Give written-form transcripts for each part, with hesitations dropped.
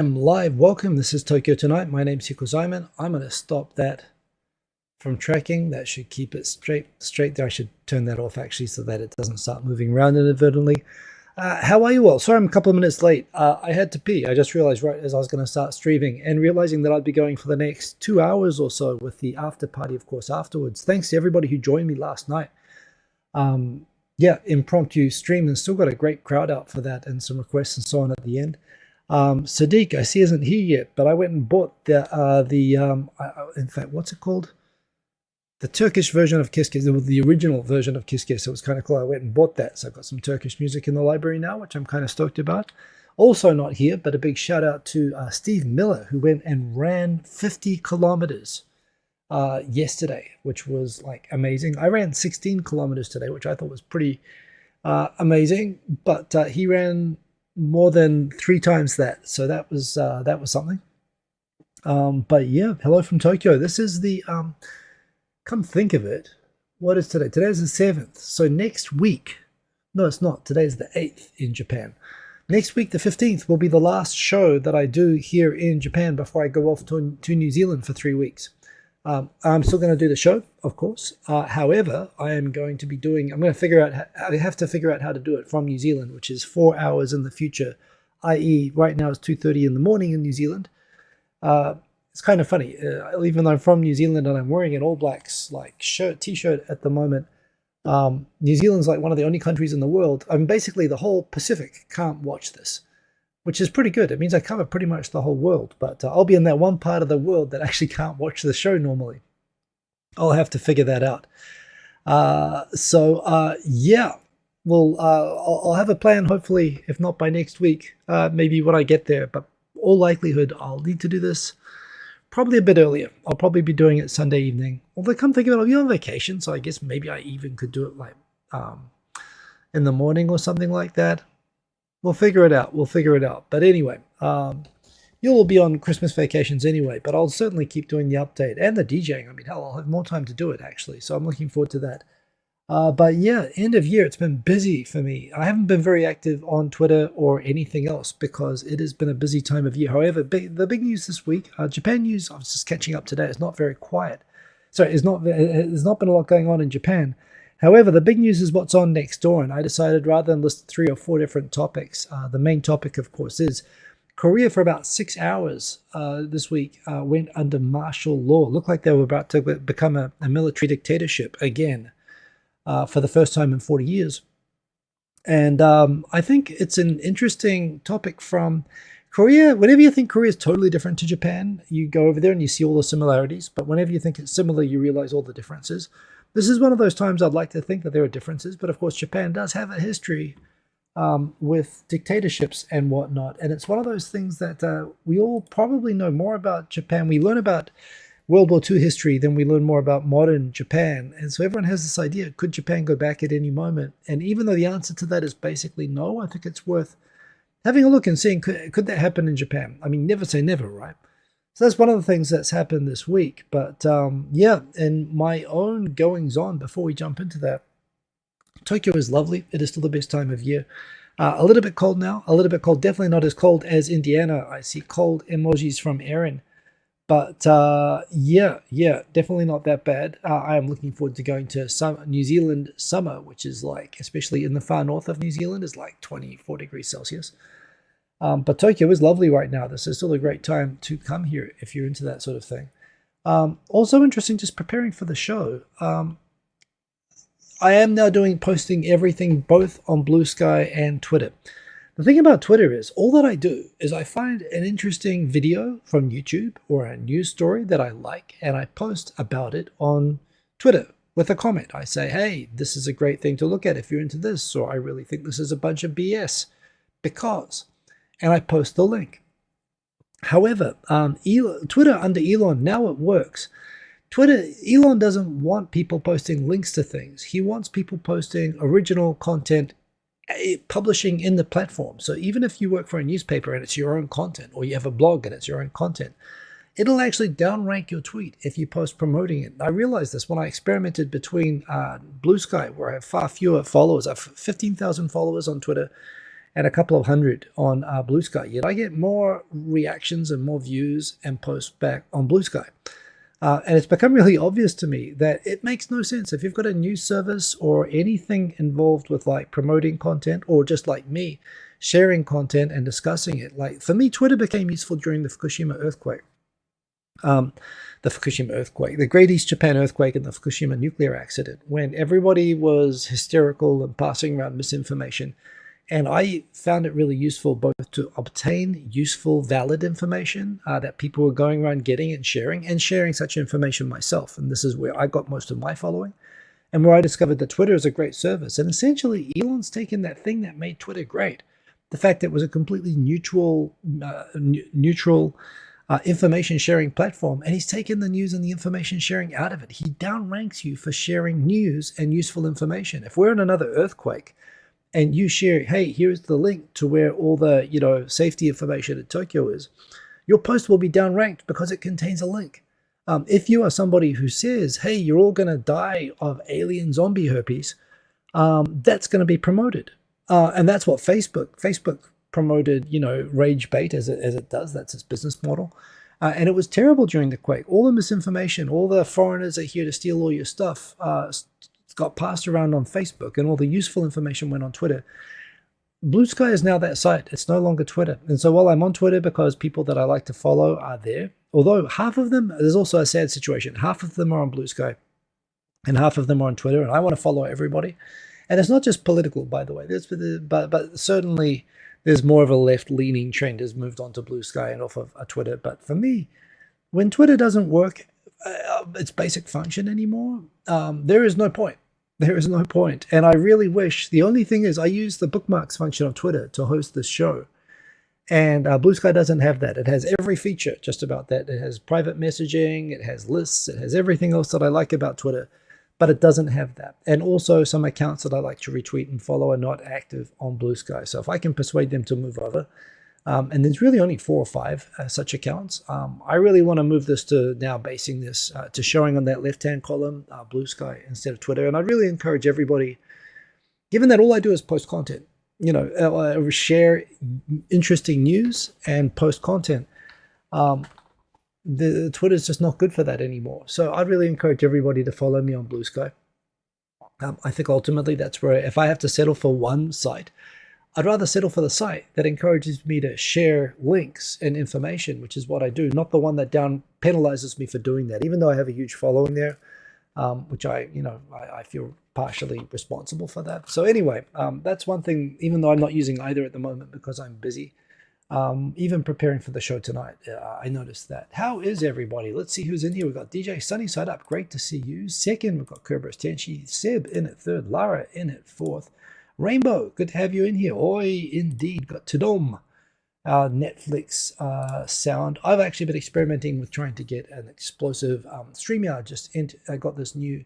I'm live. Welcome. This is Tokyo Tonight. My name's Hiko Zaiman. I'm going to stop that from tracking. That should keep it straight there. I should turn that off actually so that it doesn't start moving around inadvertently. How are you all? Sorry I'm a couple of minutes late. I had to pee. I just realized right as I was going to start streaming and realizing that I'd be going for the next 2 hours or so with the after party, of course, afterwards. Thanks to everybody who joined me last night. Yeah, impromptu stream and still got a great crowd out for that and some requests and so on at the end. Sadiq, I see isn't here yet, but I went and bought in fact, what's it called? The Turkish version of Kiss Kiss, the original version of Kiss Kiss. It was kind of cool. I went and bought that. So I've got some Turkish music in the library now, which I'm kind of stoked about. Also not here, but a big shout out to Steve Miller, who went and ran 50 kilometers yesterday, which was like amazing. I ran 16 kilometers today, which I thought was pretty amazing, but he ran more than 3 times that, so that was something. But yeah, hello from Tokyo. This is the come think of it, what is today? Today is the 7th. So next week, no, it's not. Today is the 8th in Japan. Next week, the 15th, will be the last show that I do here in Japan before I go off to New Zealand for 3 weeks. I'm still going to do the show, of course. However, I'm going to figure out, I have to figure out how to do it from New Zealand, which is 4 hours in the future, i.e. right now it's 2:30 in the morning in New Zealand. It's kind of funny, even though I'm from New Zealand and I'm wearing an All Blacks like t-shirt at the moment. New Zealand's like one of the only countries in the world. I mean, basically the whole Pacific can't watch this, which is pretty good. It means I cover pretty much the whole world, but I'll be in that one part of the world that actually can't watch the show normally. I'll have to figure that out. Yeah, well, I'll have a plan, hopefully, if not by next week, maybe when I get there, but all likelihood, I'll need to do this probably a bit earlier. I'll probably be doing it Sunday evening. Although, come think of it, I'll be on vacation, so I guess maybe I even could do it like in the morning or something like that. We'll figure it out. But anyway, you'll all be on Christmas vacations anyway, but I'll certainly keep doing the update and the DJing. I mean, hell, I'll have more time to do it, actually. So I'm looking forward to that. But yeah, end of year, it's been busy for me. I haven't been very active on Twitter or anything else because it has been a busy time of year. However, the big news this week, Japan news, I was just catching up today, it's not very quiet. So there's not been a lot going on in Japan. However, the big news is what's on next door, and I decided rather than list 3 or 4 different topics, the main topic, of course, is Korea for about 6 hours this week went under martial law. Looked like they were about to become a military dictatorship again for the first time in 40 years. And I think it's an interesting topic from Korea. Whenever you think Korea is totally different to Japan, you go over there and you see all the similarities. But whenever you think it's similar, you realize all the differences. This is one of those times I'd like to think that there are differences, but of course Japan does have a history with dictatorships and whatnot, and it's one of those things that we all probably know more about Japan. We learn about World War II history than we learn more about modern Japan, and so everyone has this idea, could Japan go back at any moment? And even though the answer to that is basically no, I think it's worth having a look and seeing, could that happen in Japan? I mean, never say never, right? So that's one of the things that's happened this week. But yeah, and my own goings on before we jump into that, Tokyo is lovely. It is still the best time of year. A little bit cold now, a little bit cold. Definitely not as cold as Indiana. I see cold emojis from Aaron. But yeah, definitely not that bad. I am looking forward to going to New Zealand summer, which is like, especially in the far north of New Zealand, is like 24 degrees Celsius. But Tokyo is lovely right now. This is still a great time to come here if you're into that sort of thing. Also interesting, just preparing for the show. I am now posting everything both on Blue Sky and Twitter. The thing about Twitter is, all that I do is I find an interesting video from YouTube or a news story that I like, and I post about it on Twitter with a comment. I say, hey, this is a great thing to look at if you're into this, or I really think this is a bunch of BS because, and I post the link. However, Twitter under Elon, now it works. Elon doesn't want people posting links to things. He wants people posting original content, publishing in the platform. So even if you work for a newspaper and it's your own content, or you have a blog and it's your own content, it'll actually downrank your tweet if you post promoting it. I realized this when I experimented between Blue Sky, where I have far fewer followers. I have 15,000 followers on Twitter, and a couple of hundred on Blue Sky. Yet I get more reactions and more views and posts back on Blue Sky. And it's become really obvious to me that it makes no sense. If you've got a news service or anything involved with like promoting content, or just like me, sharing content and discussing it. Like for me, Twitter became useful during the Fukushima earthquake. The Great East Japan earthquake and the Fukushima nuclear accident, when everybody was hysterical and passing around misinformation. And I found it really useful both to obtain useful, valid information that people were going around getting and sharing such information myself. And this is where I got most of my following, and where I discovered that Twitter is a great service. And essentially, Elon's taken that thing that made Twitter great, the fact that it was a completely neutral information sharing platform, and he's taken the news and the information sharing out of it. He downranks you for sharing news and useful information. If we're in another earthquake and you share, hey, here's the link to where all the safety information at Tokyo is, your post will be downranked because it contains a link. If you are somebody who says, hey, you're all going to die of alien zombie herpes, that's going to be promoted. And that's what Facebook promoted, rage bait as it does. That's its business model. And it was terrible during the quake. All the misinformation, all the foreigners are here to steal all your stuff, got passed around on Facebook, and all the useful information went on Twitter. Blue Sky is now that site. It's no longer Twitter. And so while I'm on Twitter because people that I like to follow are there, although half of them, there's also a sad situation. Half of them are on Blue Sky and half of them are on Twitter, and I want to follow everybody. And it's not just political, by the way. But certainly there's more of a left-leaning trend has moved on to Blue Sky and off of Twitter. But for me, when Twitter doesn't work its basic function anymore, there is no point. There is no point. And I really wish, the only thing is I use the bookmarks function on Twitter to host this show. And Blue Sky doesn't have that. It has every feature just about that. It has private messaging, it has lists, it has everything else that I like about Twitter, but it doesn't have that. And also some accounts that I like to retweet and follow are not active on Blue Sky. So if I can persuade them to move over, and there's really only 4 or 5 such accounts, I really want to move this to now basing this to showing on that left-hand column, Blue Sky instead of Twitter. And I really encourage everybody, given that all I do is post content, share interesting news and post content, the Twitter's just not good for that anymore. So I'd really encourage everybody to follow me on Blue Sky. I think ultimately that's where, if I have to settle for one site, I'd rather settle for the site that encourages me to share links and information, which is what I do, not the one that penalizes me for doing that, even though I have a huge following there, which I feel partially responsible for that. So anyway, that's one thing, even though I'm not using either at the moment because I'm busy. Even preparing for the show tonight, I noticed that. How is everybody? Let's see who's in here. We've got DJ Sunny Side Up. Great to see you. Second, we've got Kerberos Tenchi. Seb in at third. Lara in at fourth. Rainbow, good to have you in here. Oi, indeed. Got Tudom, Netflix sound. I've actually been experimenting with trying to get an explosive StreamYard. I got this new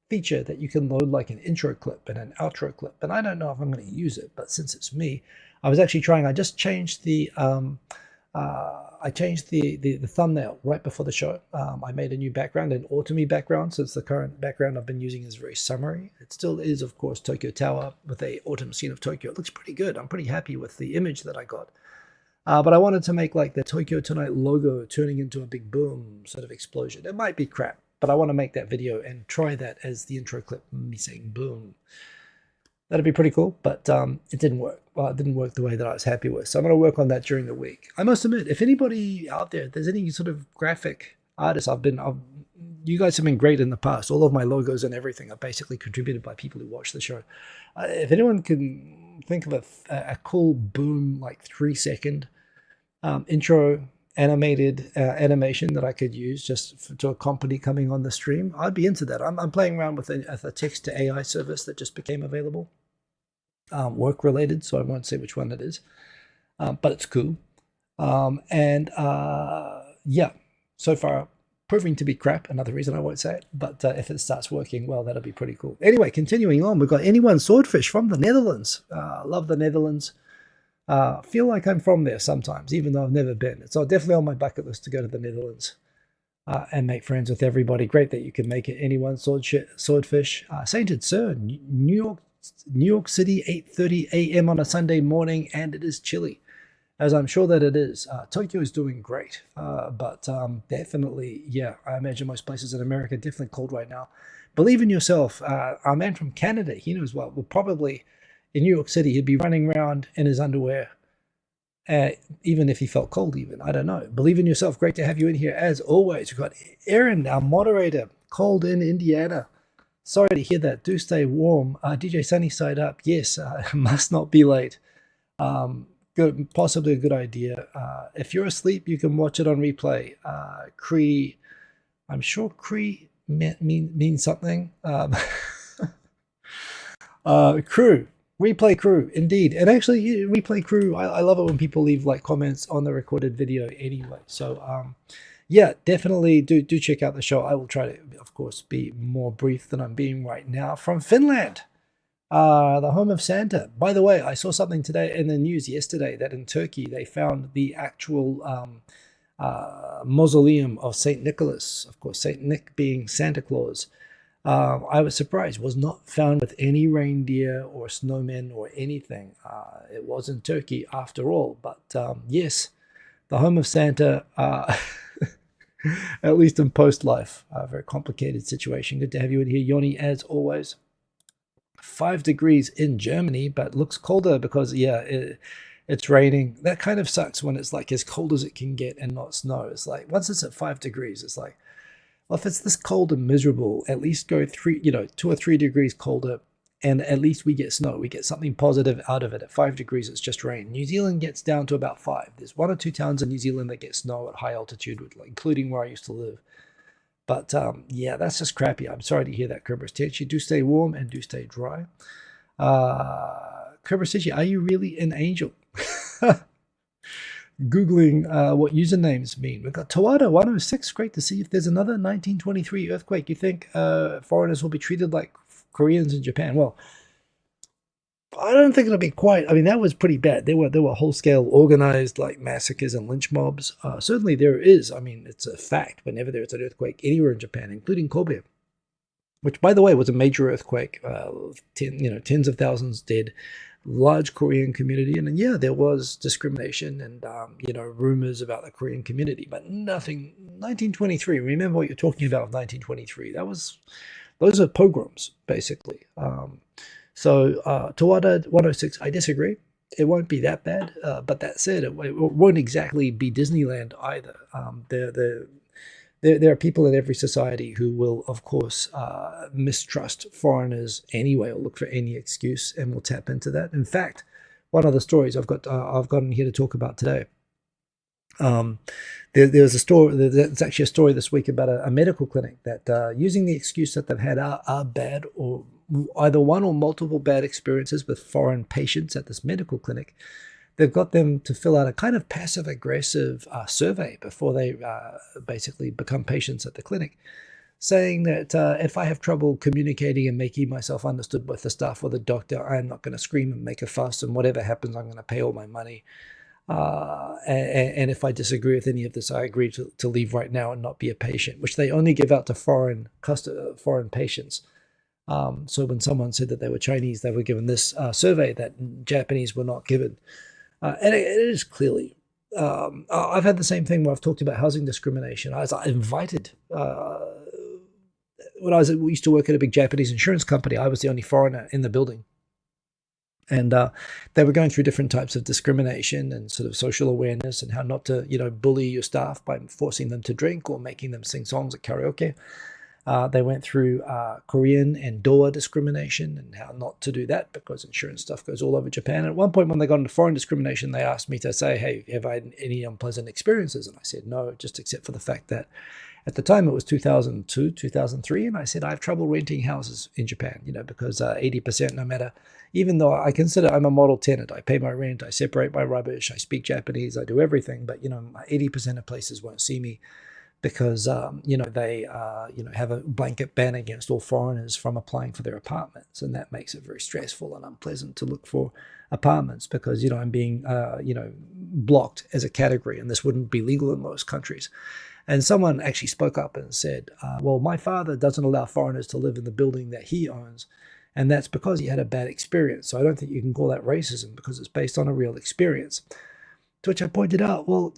feature that you can load like an intro clip and an outro clip. And I don't know if I'm going to use it, but since it's me, I was actually trying. I just changed the thumbnail right before the show. I made a new background, an autumny background, since the current background I've been using is very summery. It still is, of course, Tokyo Tower with a autumn scene of Tokyo. It looks pretty good. I'm pretty happy with the image that I got. But I wanted to make like the Tokyo Tonight logo turning into a big boom sort of explosion. It might be crap, but I want to make that video and try that as the intro clip, me saying boom. That'd be pretty cool, but it didn't work. Well, it didn't work the way that I was happy with. So I'm going to work on that during the week. I must admit, if anybody out there, if there's any sort of graphic artist, you guys have been great in the past. All of my logos and everything are basically contributed by people who watch the show. If anyone can think of a cool boom, like 3-second intro animated animation that I could use just to accompany coming on the stream, I'd be into that. I'm playing around with a text to AI service that just became available, work related, so I won't say which one it is, but it's cool. Yeah, so far proving to be crap. Another reason I won't say it, but if it starts working well, that'll be pretty cool. Anyway, continuing on, we've got Anyone Swordfish from the Netherlands. Love the Netherlands. Feel like I'm from there sometimes, even though I've never been. It's definitely on my bucket list to go to the Netherlands and make friends with everybody. Great that you can make it. Anyone Swordfish. Sainted Sir, New York New York City, 8:30 a.m. on a Sunday morning, and it is chilly, as I'm sure that it is. Tokyo is doing great, but definitely, yeah, I imagine most places in America are definitely cold right now. Believe in yourself. Our man from Canada, he knows well. Well, probably in New York City, he'd be running around in his underwear, even if he felt cold, even. I don't know. Believe in yourself. Great to have you in here, as always. We've got Aaron, our moderator, cold in Indiana. Sorry to hear that. Do stay warm. DJ Sunnyside up. Yes, must not be late. Good, possibly a good idea. If you're asleep, you can watch it on replay. Cree, I'm sure Cree means something. Crew, replay crew, indeed. And actually, replay crew, I love it when people leave like comments on the recorded video anyway. So, yeah, definitely do check out the show. I will try to, of course, be more brief than I'm being right now. From Finland, the home of Santa. By the way, I saw something today in the news yesterday that in Turkey they found the actual mausoleum of Saint Nicholas. Of course, Saint Nick being Santa Claus. I was surprised. Was not found with any reindeer or snowmen or anything. It was in Turkey after all. But yes, the home of Santa, at least in post-life. A very complicated situation. Good to have you in here, Yoni, as always. 5 degrees in Germany, but looks colder because, yeah, it's raining. That kind of sucks when it's like as cold as it can get and not snow. It's like once it's at 5 degrees, it's like, well, if it's this cold and miserable, at least go 2 or 3 degrees colder, and at least we get snow. We get something positive out of it. At 5 degrees, it's just rain. New Zealand gets down to about 5. There's 1 or 2 towns in New Zealand that get snow at high altitude, including where I used to live. But yeah, that's just crappy. I'm sorry to hear that, Kerber Stitch. You do stay warm and do stay dry. Kerber Stitch, are you really an angel? Googling what usernames mean. We've got Tawada 106. Great to see if there's another 1923 earthquake. You think foreigners will be treated like Koreans in Japan? Well, I don't think it'll be quite. I mean, that was pretty bad. There were whole-scale organized like massacres and lynch mobs. Certainly there is. I mean, it's a fact. Whenever there's an earthquake anywhere in Japan, including Kobe, which, by the way, was a major earthquake. Tens of thousands dead. Large Korean community, and yeah, there was discrimination and rumors about the Korean community, but nothing. 1923. Remember what you're talking about. 1923. Those are pogroms, basically. So Tawada 106. I disagree. It won't be that bad, but that said, it won't exactly be Disneyland either. There are people in every society who will, of course, mistrust foreigners anyway, or look for any excuse, and will tap into that. In fact, one of the stories I've gotten here to talk about today. There's a story. There's actually a story this week about a medical clinic that, using the excuse that they've had are bad, or either one or multiple bad experiences with foreign patients at this medical clinic. They've got them to fill out a kind of passive-aggressive survey before they basically become patients at the clinic, saying that if I have trouble communicating and making myself understood with the staff or the doctor, I'm not going to scream and make a fuss, and whatever happens, I'm going to pay all my money. And if I disagree with any of this, I agree to leave right now and not be a patient, which they only give out to foreign patients. So when someone said that they were Chinese, they were given this survey that Japanese were not given. And it is clearly, I've had the same thing where I've talked about housing discrimination. I was invited, when we used to work at a big Japanese insurance company, I was the only foreigner in the building. And they were going through different types of discrimination and sort of social awareness and how not to, bully your staff by forcing them to drink or making them sing songs at karaoke. They went through Korean and Doha discrimination and how not to do that because insurance stuff goes all over Japan. And at one point when they got into foreign discrimination, they asked me to say, hey, have I had any unpleasant experiences? And I said, no, just except for the fact that at the time it was 2002, 2003. And I said, I have trouble renting houses in Japan, because 80%, no matter, even though I consider I'm a model tenant, I pay my rent, I separate my rubbish, I speak Japanese, I do everything. But, 80% of places won't see me, because they have a blanket ban against all foreigners from applying for their apartments, and that makes it very stressful and unpleasant to look for apartments because I'm being blocked as a category, and this wouldn't be legal in most countries. And someone actually spoke up and said, well, my father doesn't allow foreigners to live in the building that he owns, And that's because he had a bad experience. So I don't think you can call that racism because it's based on a real experience. To which I pointed out, well,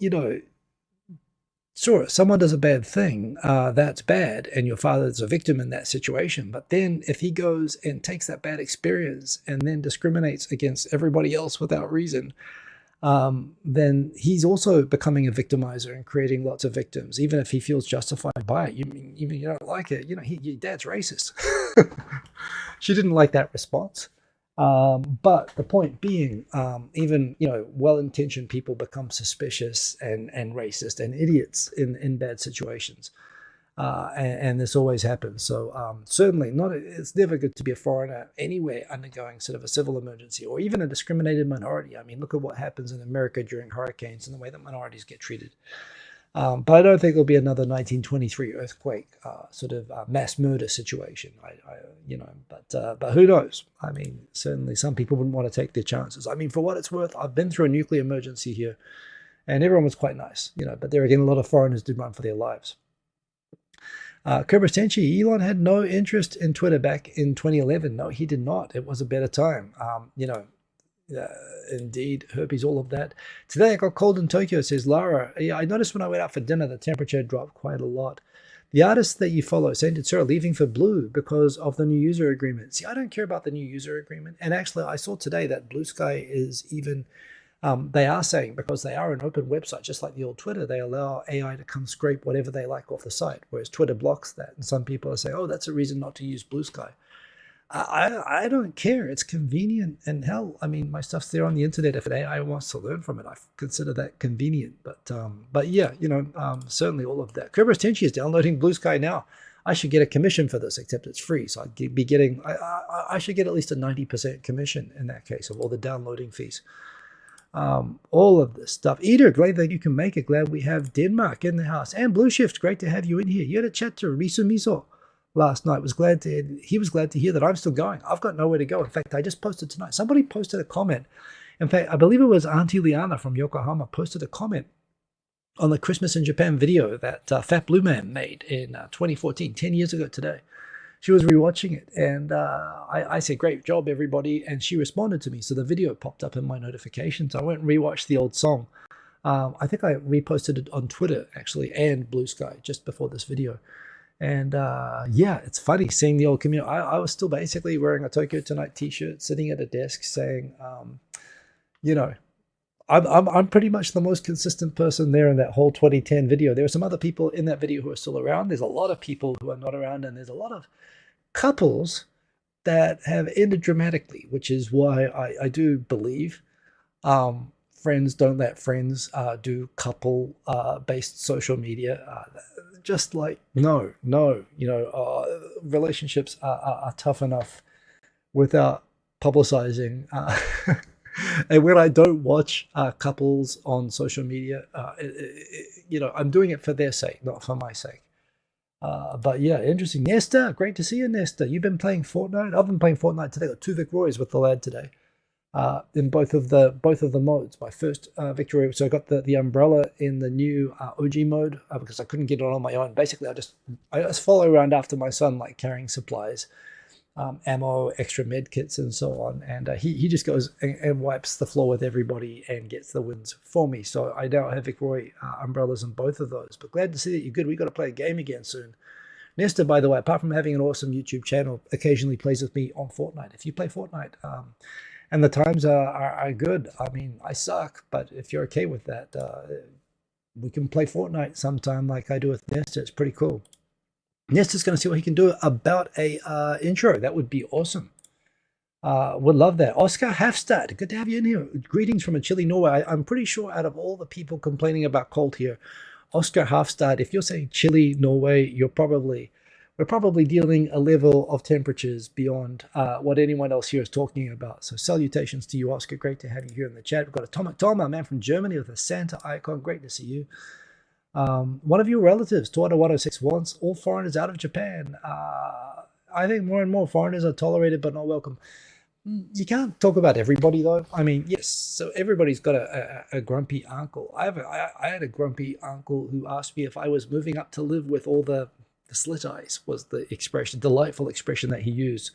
sure, someone does a bad thing, that's bad, and your father's a victim in that situation. But then if he goes and takes that bad experience and then discriminates against everybody else without reason, then he's also becoming a victimizer and creating lots of victims, even if he feels justified by it. Even you don't like it, your dad's racist. She didn't like that response. But the point being, even well-intentioned people become suspicious and racist and idiots in bad situations, and this always happens. So certainly not. It's never good to be a foreigner anywhere undergoing sort of a civil emergency or even a discriminated minority. I mean, look at what happens in America during hurricanes and the way that minorities get treated. But I don't think there'll be another 1923 earthquake sort of mass murder situation. But who knows? I mean, certainly some people wouldn't want to take their chances. I mean, for what it's worth, I've been through a nuclear emergency here, and everyone was quite nice, But there again, a lot of foreigners did run for their lives. Cobra Tenchi, Elon had no interest in Twitter back in 2011. No, he did not. It was a better time. Indeed, herpes, all of that. Today I got cold in Tokyo, says Lara. Yeah, I noticed when I went out for dinner, the temperature dropped quite a lot. The artists that you follow, Saint Tsura, leaving for Blue because of the new user agreement. See, I don't care about the new user agreement. And actually, I saw today that Blue Sky is even, they are saying, because they are an open website, just like the old Twitter, they allow AI to come scrape whatever they like off the site, whereas Twitter blocks that. And some people are saying, oh, that's a reason not to use Blue Sky. I don't care. It's convenient, and hell, I mean, my stuff's there on the internet. If an AI wants to learn from it, I consider that convenient. But yeah, certainly all of that. Kerberos Tenchi is downloading Blue Sky now. I should get a commission for this, except it's free, so I'd be getting. I should get at least a 90% commission in that case of all the downloading fees. All of this stuff. Eater, glad that you can make it. Glad we have Denmark in the house, and Blue Shift. Great to have you in here. You had a chat to Risu Miso last night. He was glad to hear that I'm still going. I've got nowhere to go. In fact, I just posted tonight. Somebody posted a comment. In fact, I believe it was Auntie Liana from Yokohama posted a comment on the Christmas in Japan video that Fat Blue Man made in 2014, 10 years ago today. She was rewatching it, and I said, great job, everybody, and she responded to me. So the video popped up in my notifications. I went and rewatched the old song. I think I reposted it on Twitter, actually, and Blue Sky just before this video. And yeah, it's funny seeing the old community. I was still basically wearing a Tokyo Tonight t-shirt, sitting at a desk saying, I'm pretty much the most consistent person there in that whole 2010 video. There are some other people in that video who are still around. There's a lot of people who are not around, and there's a lot of couples that have ended dramatically, which is why I do believe friends don't let friends do couple-based social media. Just like, no, relationships are tough enough without publicizing. And when I don't watch couples on social media, I'm doing it for their sake, not for my sake. But yeah, interesting. Nesta, great to see you, Nesta. You've been playing Fortnite? I've been playing Fortnite today. Got 2 Victorias with the lad today. In both of the modes. My first victory, so I got the umbrella in the new OG mode because I couldn't get it on my own. Basically, I just follow around after my son, like carrying supplies, ammo, extra med kits, and so on. And he just goes and wipes the floor with everybody and gets the wins for me. So I now have Vicroy umbrellas in both of those. But glad to see that you're good. We got to play a game again soon. Nesta, by the way, apart from having an awesome YouTube channel, occasionally plays with me on Fortnite. If you play Fortnite, and the times are good. I mean, I suck, but if you're okay with that, we can play Fortnite sometime like I do with Nesta. It's pretty cool. Nesta's going to see what he can do about a intro. That would be awesome. Would love that. Oscar Hafstad, good to have you in here. Greetings from a chilly Norway. I'm pretty sure out of all the people complaining about cold here, Oscar Hafstad, if you're saying chilly Norway, we're probably dealing a level of temperatures beyond what anyone else here is talking about. So salutations to you, Oscar. Great to have you here in the chat. We've got Atomic Tom, a man from Germany with a Santa icon. Great to see you. One of your relatives, Tuata106, wants all foreigners out of Japan. I think more and more foreigners are tolerated but not welcome. You can't talk about everybody, though. I mean, yes, so everybody's got a grumpy uncle. I had a grumpy uncle who asked me if I was moving up to live with all the slit eyes, was the expression, delightful expression that he used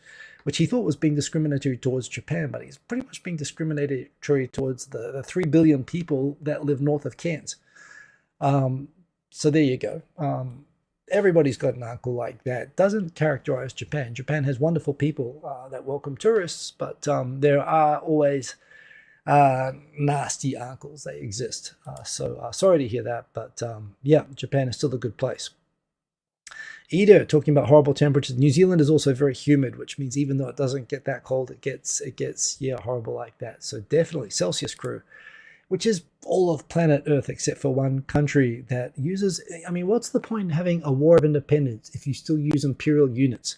which he thought was being discriminatory towards Japan, but he's pretty much being discriminatory towards the 3 billion people that live north of Cairns. So there you go. Everybody's got an uncle like that. Doesn't characterize Japan. Japan has wonderful people that welcome tourists, but there are always nasty uncles. They exist. So sorry to hear that, but yeah, Japan is still a good place. Ida talking about horrible temperatures. New Zealand is also very humid, which means even though it doesn't get that cold, it gets yeah, horrible like that. So definitely Celsius crew, which is all of planet Earth except for one country that uses. I mean, what's the point in having a war of independence if you still use imperial units?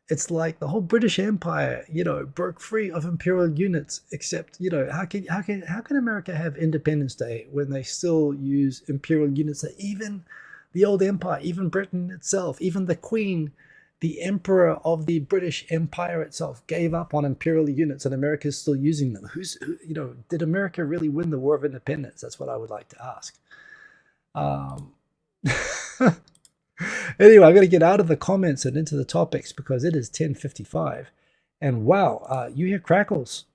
It's like the whole British Empire, broke free of imperial units. Except, how can America have Independence Day when they still use imperial units? That even the old empire, even Britain itself, even the Queen, the Emperor of the British Empire itself, gave up on imperial units, and America is still using them. Did America really win the War of Independence? That's what I would like to ask. Anyway, I'm going to get out of the comments and into the topics because it is 10:55, and wow, you hear crackles.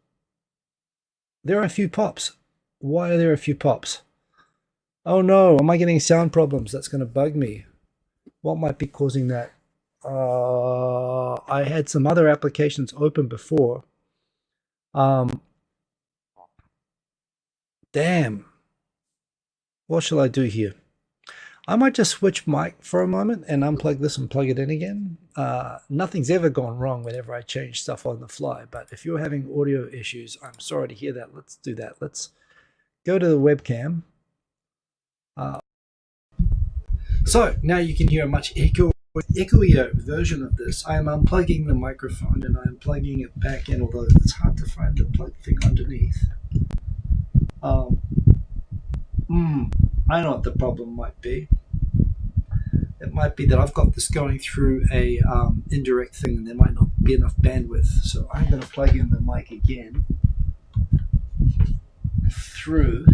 There are a few pops. Why are there a few pops? Oh no, am I getting sound problems? That's going to bug me. What might be causing that? I had some other applications open before. Damn. What shall I do here? I might just switch mic for a moment and unplug this and plug it in again. Nothing's ever gone wrong whenever I change stuff on the fly, but if you're having audio issues, I'm sorry to hear that. Let's do that. Let's go to the webcam. So now you can hear a much echoier version of this. I am unplugging the microphone and I'm plugging it back in, although it's hard to find the plug thing underneath. I know what the problem might be. It might be that I've got this going through a indirect thing and there might not be enough bandwidth. So I'm going to plug in the mic again through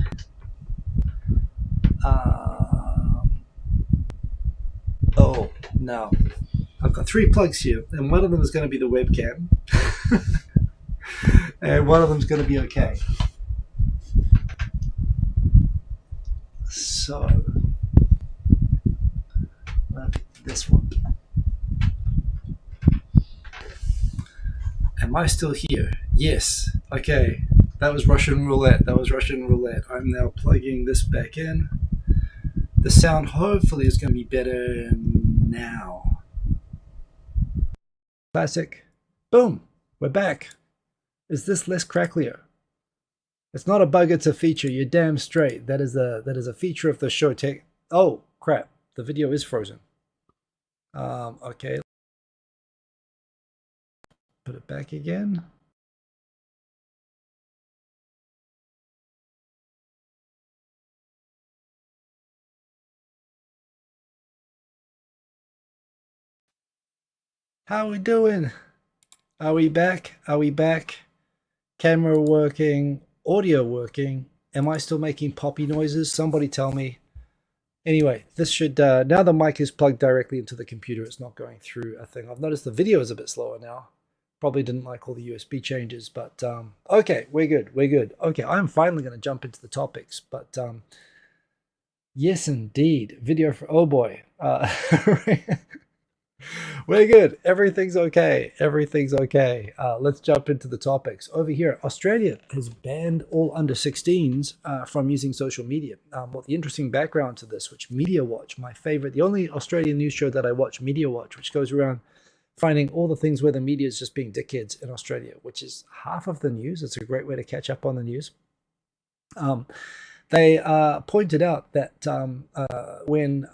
oh no, I've got 3 plugs here, and one of them is going to be the webcam and one of them is going to be okay. So this one. Am I still here? Yes. Okay. That was Russian roulette. I'm now plugging this back in. The sound hopefully is going to be better now. Classic. Boom. We're back. Is this less cracklier? It's not a bug, it's a feature. You're damn straight. That is a feature of the show. Oh, crap. The video is frozen. Okay. Put it back again. How we doing? Are we back? Camera working, audio working. Am I still making poppy noises? Somebody tell me. Anyway, this should, now the mic is plugged directly into the computer. It's not going through a thing. I've noticed the video is a bit slower now. Probably didn't like all the USB changes, but okay, we're good. Okay, I'm finally going to jump into the topics, but yes, indeed. Video for, oh boy. We're good. Everything's okay. Let's jump into the topics. Over here, Australia has banned all under 16s from using social media. Well, the interesting background to this, which Media Watch, my favorite, the only Australian news show that I watch, Media Watch, which goes around finding all the things where the media is just being dickheads in Australia, which is half of the news. It's a great way to catch up on the news. They pointed out that when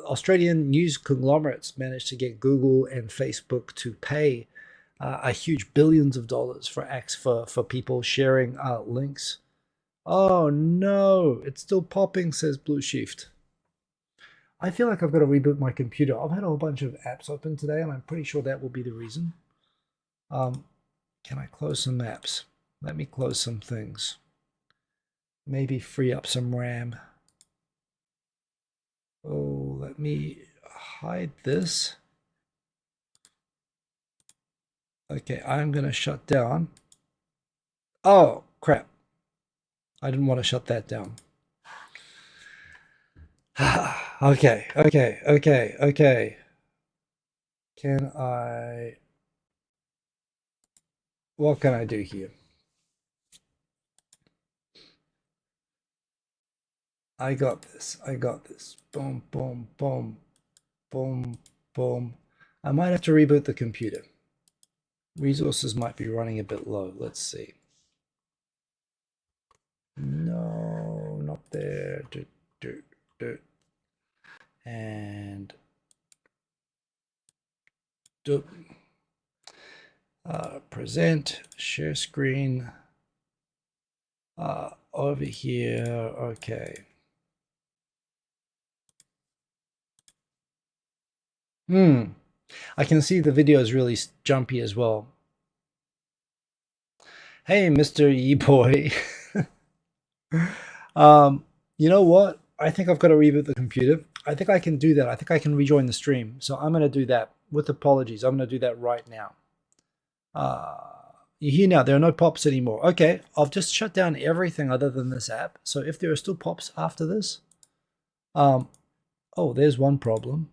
Australian news conglomerates managed to get Google and Facebook to pay a huge billions of dollars for acts for people sharing links. Oh no, it's still popping, says Blue Shift. I feel like I've got to reboot my computer. I've had a whole bunch of apps open today, and I'm pretty sure that will be the reason. Can I close some apps? Let me close some things. Maybe free up some RAM. Oh, let me hide this. Okay, I'm gonna shut down. Oh, crap. I didn't want to shut that down. Okay. Can I... What can I do here? I got this. Boom, boom, boom, boom, boom. I might have to reboot the computer. Resources might be running a bit low. Let's see. No, not there. And present, share screen. Over here. Okay. I can see the video is really jumpy as well. Hey, Mr. E-Boy. You know what? I think I've got to reboot the computer. I think I can do that. I think I can rejoin the stream. So I'm going to do that with apologies. I'm going to do that right now. You hear now, there are no pops anymore. Okay, I've just shut down everything other than this app. So if there are still pops after this, oh, there's one problem.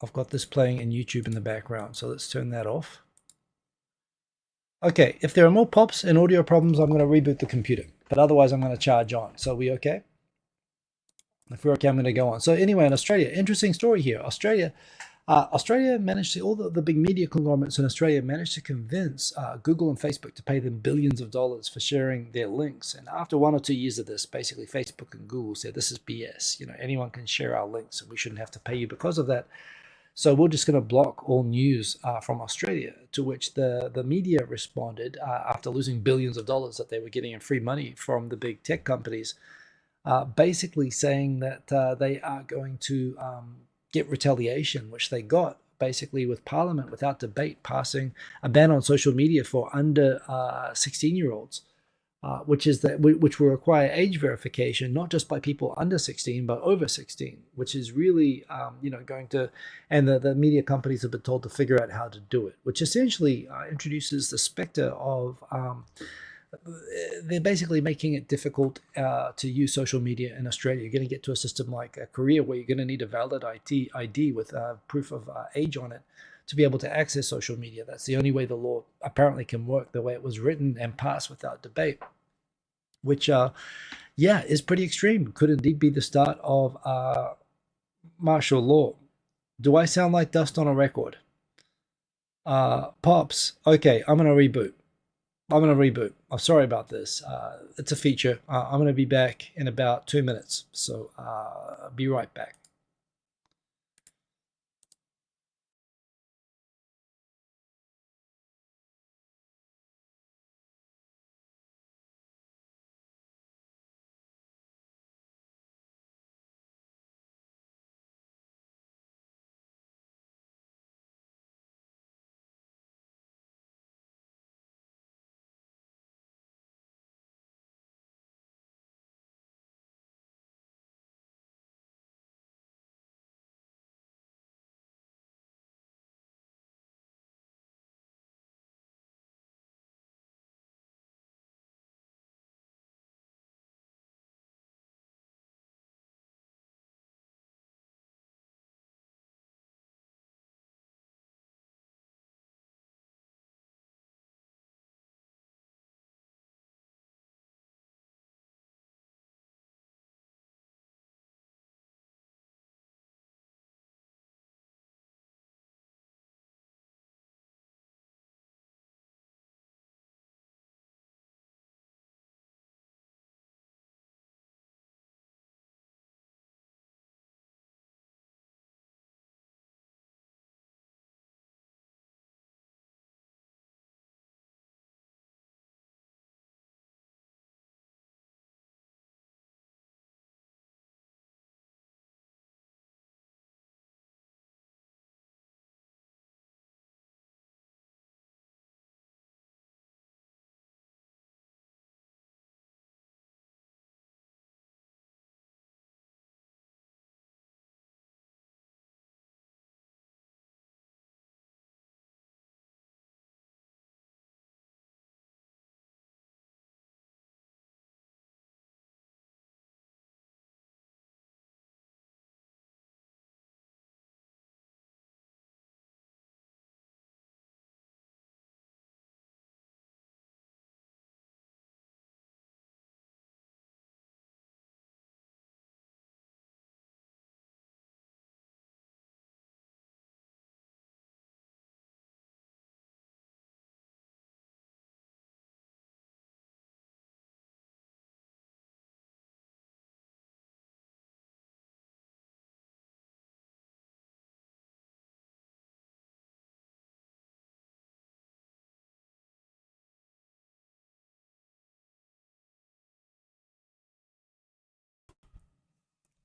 I've got this playing in YouTube in the background. So let's turn that off. Okay, if there are more pops and audio problems, I'm going to reboot the computer. But otherwise, I'm going to charge on. So are we okay? If we're okay, I'm going to go on. So anyway, in Australia, interesting story here. Australia managed to, all the big media conglomerates in Australia managed to convince Google and Facebook to pay them billions of dollars for sharing their links. And after 1 or 2 years of this, basically Facebook and Google said, this is BS. You know, anyone can share our links and we shouldn't have to pay you because of that. So we're just going to block all news from Australia, to which the media responded after losing billions of dollars that they were getting in free money from the big tech companies, basically saying that they are going to get retaliation, which they got basically with Parliament without debate, passing a ban on social media for under 16-year-olds. Which will require age verification, not just by people under 16, but over 16, which is really, going to, and the media companies have been told to figure out how to do it, which essentially introduces the specter of, they're basically making it difficult to use social media in Australia. You're going to get to a system like Korea where you're going to need a valid ID with proof of age on it to be able to access social media. That's the only way the law apparently can work, the way it was written and passed without debate, which, is pretty extreme. Could indeed be the start of martial law. Do I sound like dust on a record? Pops, okay, I'm going to reboot. I'm sorry about this. It's a feature. I'm going to be back in about 2 minutes. So be right back.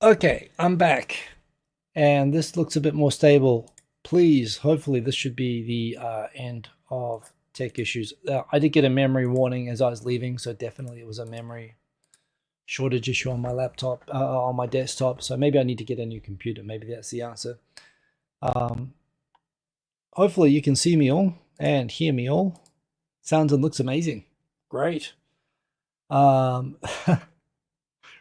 Okay, I'm back, and this looks a bit more stable. Please, hopefully, this should be the end of tech issues. I did get a memory warning as I was leaving, so definitely it was a memory shortage issue on my laptop, on my desktop. So maybe I need to get a new computer. Maybe that's the answer. Um, Hopefully, you can see me all and hear me all. Sounds and looks amazing. Great. Um,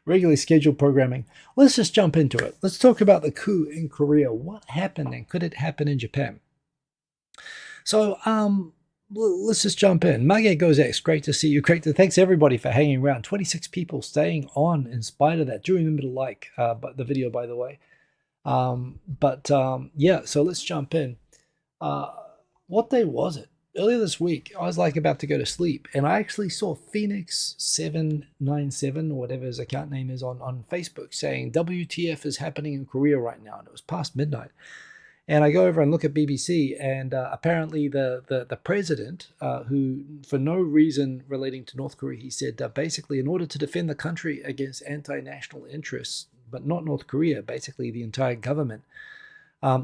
Regularly scheduled programming. Let's just jump into it. Let's talk about the coup in Korea. What happened and could it happen in Japan? So, let's just jump in. Mage Goes X, great to see you. Thanks everybody for hanging around. 26 people staying on in spite of that. Do remember to like but the video, by the way. Yeah, so let's jump in. What day was it? Earlier this week, I was like about to go to sleep, and I actually saw Phoenix797 or whatever his account name is on Facebook saying WTF is happening in Korea right now, and it was past midnight. And I go over and look at BBC, and apparently the president, who for no reason relating to North Korea, he said basically in order to defend the country against anti-national interests, but not North Korea, basically the entire government,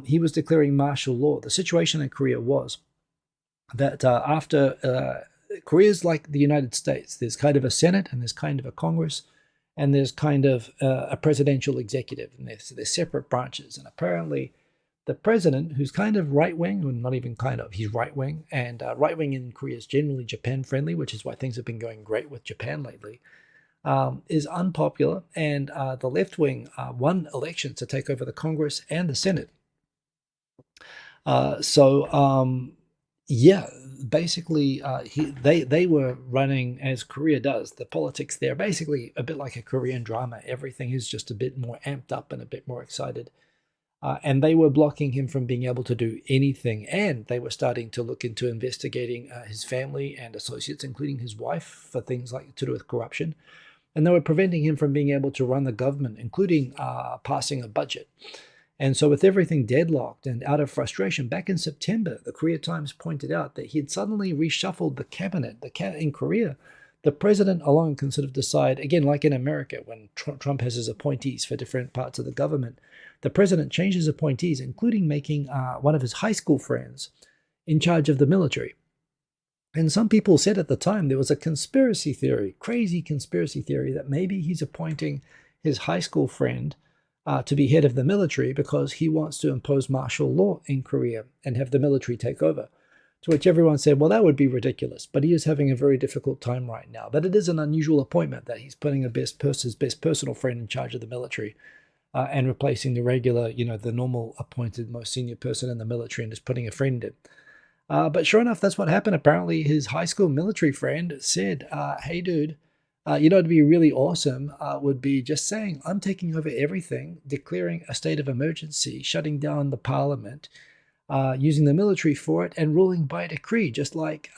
he was declaring martial law. The situation in Korea was that after Korea's like the United States, there's kind of a Senate and there's kind of a Congress and there's kind of a presidential executive, and they're separate branches. And apparently the president, who's kind of right-wing, or not even kind of, he's right-wing, and right-wing in Korea is generally Japan-friendly, which is why things have been going great with Japan lately, is unpopular, and the left-wing won elections to take over the Congress and the Senate. Yeah, basically, they were running as Korea does. The politics there, basically a bit like a Korean drama. Everything is just a bit more amped up and a bit more excited. And they were blocking him from being able to do anything. And they were starting to look into investigating his family and associates, including his wife, for things like to do with corruption. And they were preventing him from being able to run the government, including passing a budget. And so with everything deadlocked and out of frustration, back in September, the Korea Times pointed out that he had suddenly reshuffled the cabinet. In Korea, the president alone can sort of decide, again, like in America, when Trump has his appointees for different parts of the government, the president changes appointees, including making one of his high school friends in charge of the military. And some people said at the time there was a conspiracy theory, crazy conspiracy theory, that maybe he's appointing his high school friend to be head of the military because he wants to impose martial law in Korea and have the military take over. To which everyone said, well, that would be ridiculous, but he is having a very difficult time right now. But it is an unusual appointment that he's putting his best personal friend in charge of the military and replacing the regular, the normal appointed most senior person in the military and just putting a friend in. But sure enough, that's what happened. Apparently, his high school military friend said, hey, dude, it'd be really awesome would be just saying, I'm taking over everything, declaring a state of emergency, shutting down the parliament, using the military for it, and ruling by decree, just like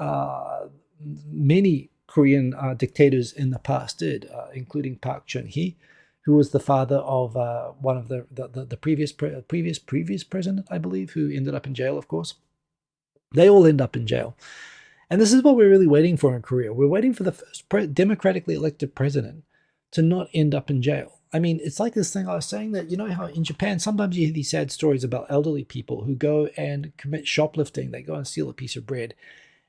many Korean dictators in the past did, including Park Chung-hee, who was the father of one of the previous president, I believe, who ended up in jail, of course. They all end up in jail. And this is what we're really waiting for in Korea. We're waiting for the first democratically elected president to not end up in jail. I mean, it's like this thing I was saying that, how in Japan, sometimes you hear these sad stories about elderly people who go and commit shoplifting. They go and steal a piece of bread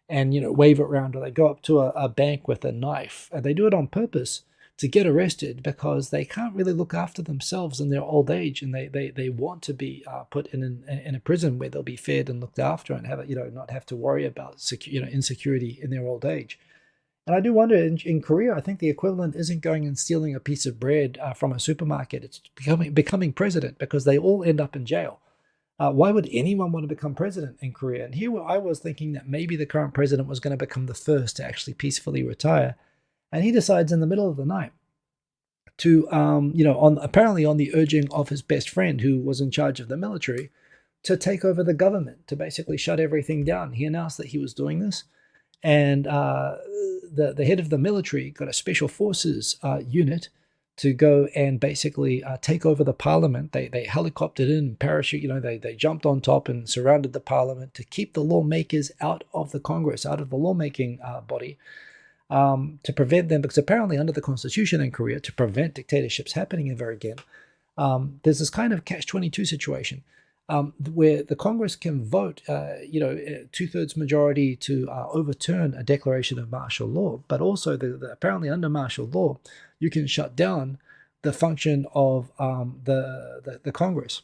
and, wave it around, or they go up to a bank with a knife, and they do it on purpose to get arrested because they can't really look after themselves in their old age, and they want to be put in a prison where they'll be fed and looked after and have not have to worry about insecurity in their old age. And I do wonder, in Korea, I think the equivalent isn't going and stealing a piece of bread from a supermarket. It's becoming president, because they all end up in jail. Why would anyone want to become president in Korea? And here I was thinking that maybe the current president was going to become the first to actually peacefully retire. And he decides in the middle of the night to, apparently on the urging of his best friend who was in charge of the military, to take over the government, to basically shut everything down. He announced that he was doing this. And the head of the military got a special forces unit to go and basically take over the parliament. They helicoptered in, parachute, they jumped on top and surrounded the parliament to keep the lawmakers out of the Congress, out of the lawmaking body, to prevent them, because apparently under the constitution in Korea, to prevent dictatorships happening ever again, there's this kind of catch-22 situation where the Congress can vote, 2/3 majority to overturn a declaration of martial law, but also apparently under martial law, you can shut down the function of the Congress.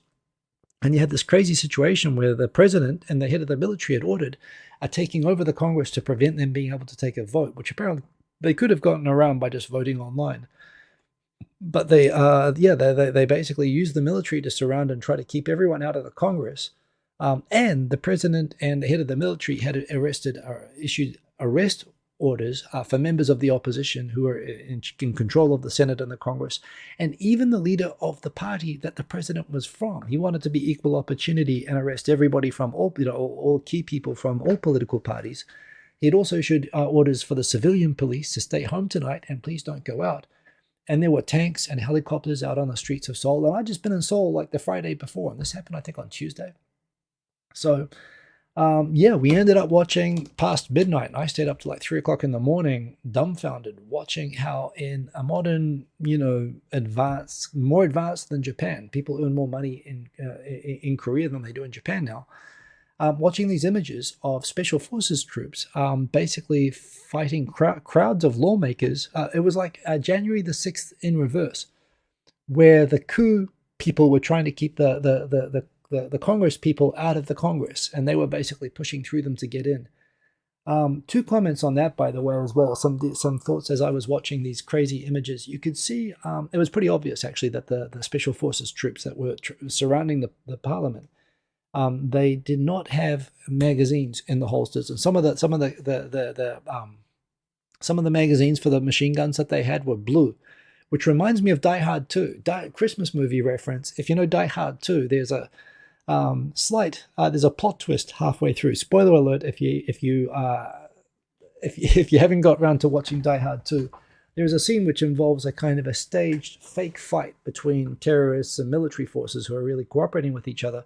And you had this crazy situation where the president and the head of the military had ordered are taking over the Congress to prevent them being able to take a vote, which apparently they could have gotten around by just voting online. But they basically used the military to surround and try to keep everyone out of the Congress. And the president and the head of the military had issued arrest orders for members of the opposition who were in control of the Senate and the Congress, and even the leader of the party that the president was from. He wanted to be equal opportunity and arrest everybody from all key people from all political parties. He had also issued orders for the civilian police to stay home tonight and please don't go out. And there were tanks and helicopters out on the streets of Seoul. And I'd just been in Seoul like the Friday before, and this happened, I think, on Tuesday. So we ended up watching past midnight, and I stayed up to like 3 o'clock in the morning, dumbfounded, watching how in a modern, more advanced than Japan, people earn more money in Korea than they do in Japan now. Watching these images of special forces troops basically fighting crowds of lawmakers. It was like January the 6th in reverse, where the coup people were trying to keep the Congress people out of the Congress, and they were basically pushing through them to get in. 2 comments on that, by the way, as well. Some thoughts as I was watching these crazy images. You could see it was pretty obvious, actually, that the special forces troops that were surrounding the parliament, they did not have magazines in the holsters, and some of the magazines for the machine guns that they had were blue, which reminds me of Die Hard 2, Christmas movie reference. If you know Die Hard 2, there's a there's a plot twist halfway through. Spoiler alert if you haven't got around to watching Die Hard 2. There's a scene which involves a kind of a staged fake fight between terrorists and military forces who are really cooperating with each other.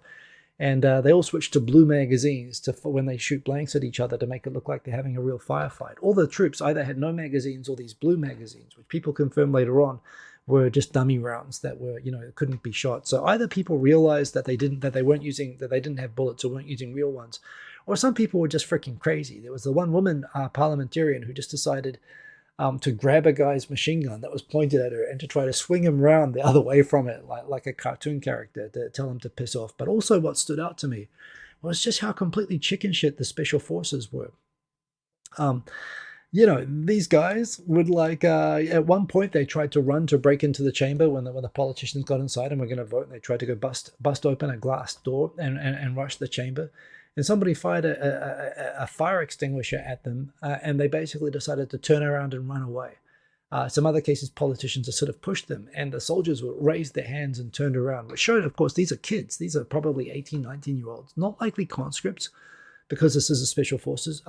And they all switch to blue magazines when they shoot blanks at each other to make it look like they're having a real firefight. All the troops either had no magazines or these blue magazines, which people confirmed later on were just dummy rounds that were, couldn't be shot. So either people realized that they didn't have bullets or weren't using real ones, or some people were just freaking crazy. There was the one woman parliamentarian who just decided to grab a guy's machine gun that was pointed at her and to try to swing him around the other way from it, like a cartoon character, to tell him to piss off. But also what stood out to me was just how completely chicken shit the special forces were. These guys would at one point they tried to run to break into the chamber when the politicians got inside and were going to vote, and they tried to go bust open a glass door and rush the chamber. And somebody fired a fire extinguisher at them, and they basically decided to turn around and run away. Some other cases, politicians have sort of pushed them, and the soldiers raised their hands and turned around, which showed, of course, these are kids. These are probably 18, 19-year-olds, not likely conscripts, because this is a special forces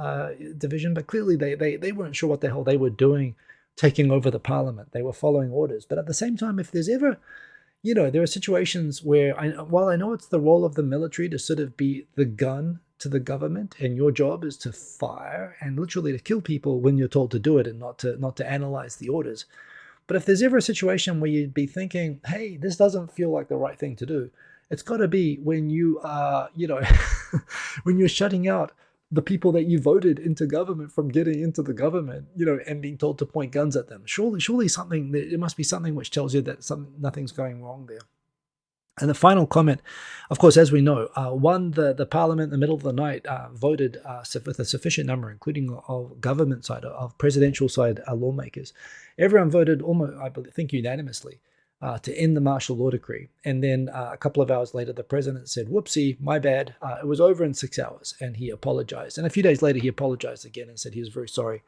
division, but clearly they weren't sure what the hell they were doing taking over the parliament. They were following orders. But at the same time, if there's ever... there are situations where, while I know it's the role of the military to sort of be the gun to the government, and your job is to fire and literally to kill people when you're told to do it and not to analyze the orders. But if there's ever a situation where you'd be thinking, hey, this doesn't feel like the right thing to do, it's got to be when you when you're shutting out the people that you voted into government from getting into the government, and being told to point guns at them. Surely there must be something which tells you that nothing's going wrong there. And the final comment, of course, as we know, the parliament in the middle of the night voted with a sufficient number, including of government side, of presidential side lawmakers. Everyone voted almost, I think, unanimously to end the martial law decree. And then a couple of hours later, the president said, whoopsie, my bad. It was over in 6 hours. And he apologized. And a few days later, he apologized again and said he was very sorry.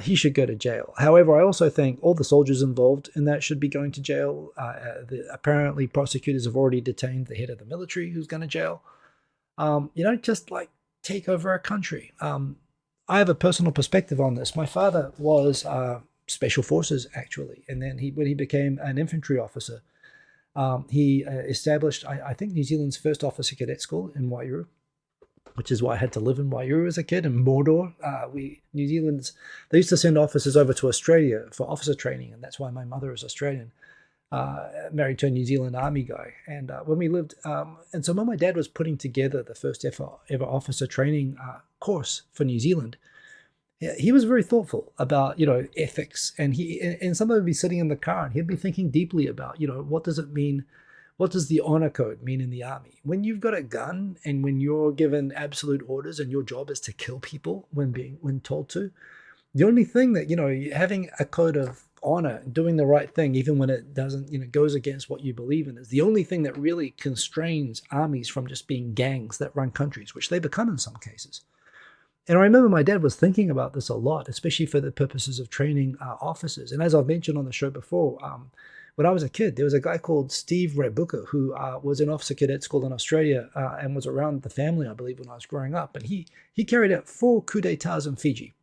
He should go to jail. However, I also think all the soldiers involved in that should be going to jail. Apparently, prosecutors have already detained the head of the military who's going to jail. Just like take over a country. I have a personal perspective on this. My father was special forces, actually. And then when he became an infantry officer, he established, I think, New Zealand's first officer cadet school in Waiouru, which is why I had to live in Waiouru as a kid, in Mordor. New Zealand's, they used to send officers over to Australia for officer training, and that's why my mother is Australian. married to a New Zealand Army guy. And when we lived, and so when my dad was putting together the first ever officer training course for New Zealand, he was very thoughtful about, ethics. And and somebody would be sitting in the car and he'd be thinking deeply about, what does it mean? What does the honor code mean in the army? When you've got a gun and when you're given absolute orders and your job is to kill people when told to, the only thing that, having a code of honor, doing the right thing, even when it doesn't, goes against what you believe in, is the only thing that really constrains armies from just being gangs that run countries, which they become in some cases. And I remember my dad was thinking about this a lot, especially for the purposes of training officers. And as I've mentioned on the show before, when I was a kid, there was a guy called Steve Rabuka who was an officer cadet school in Australia and was around the family, I believe, when I was growing up. And he carried out 4 coups d'etats in Fiji.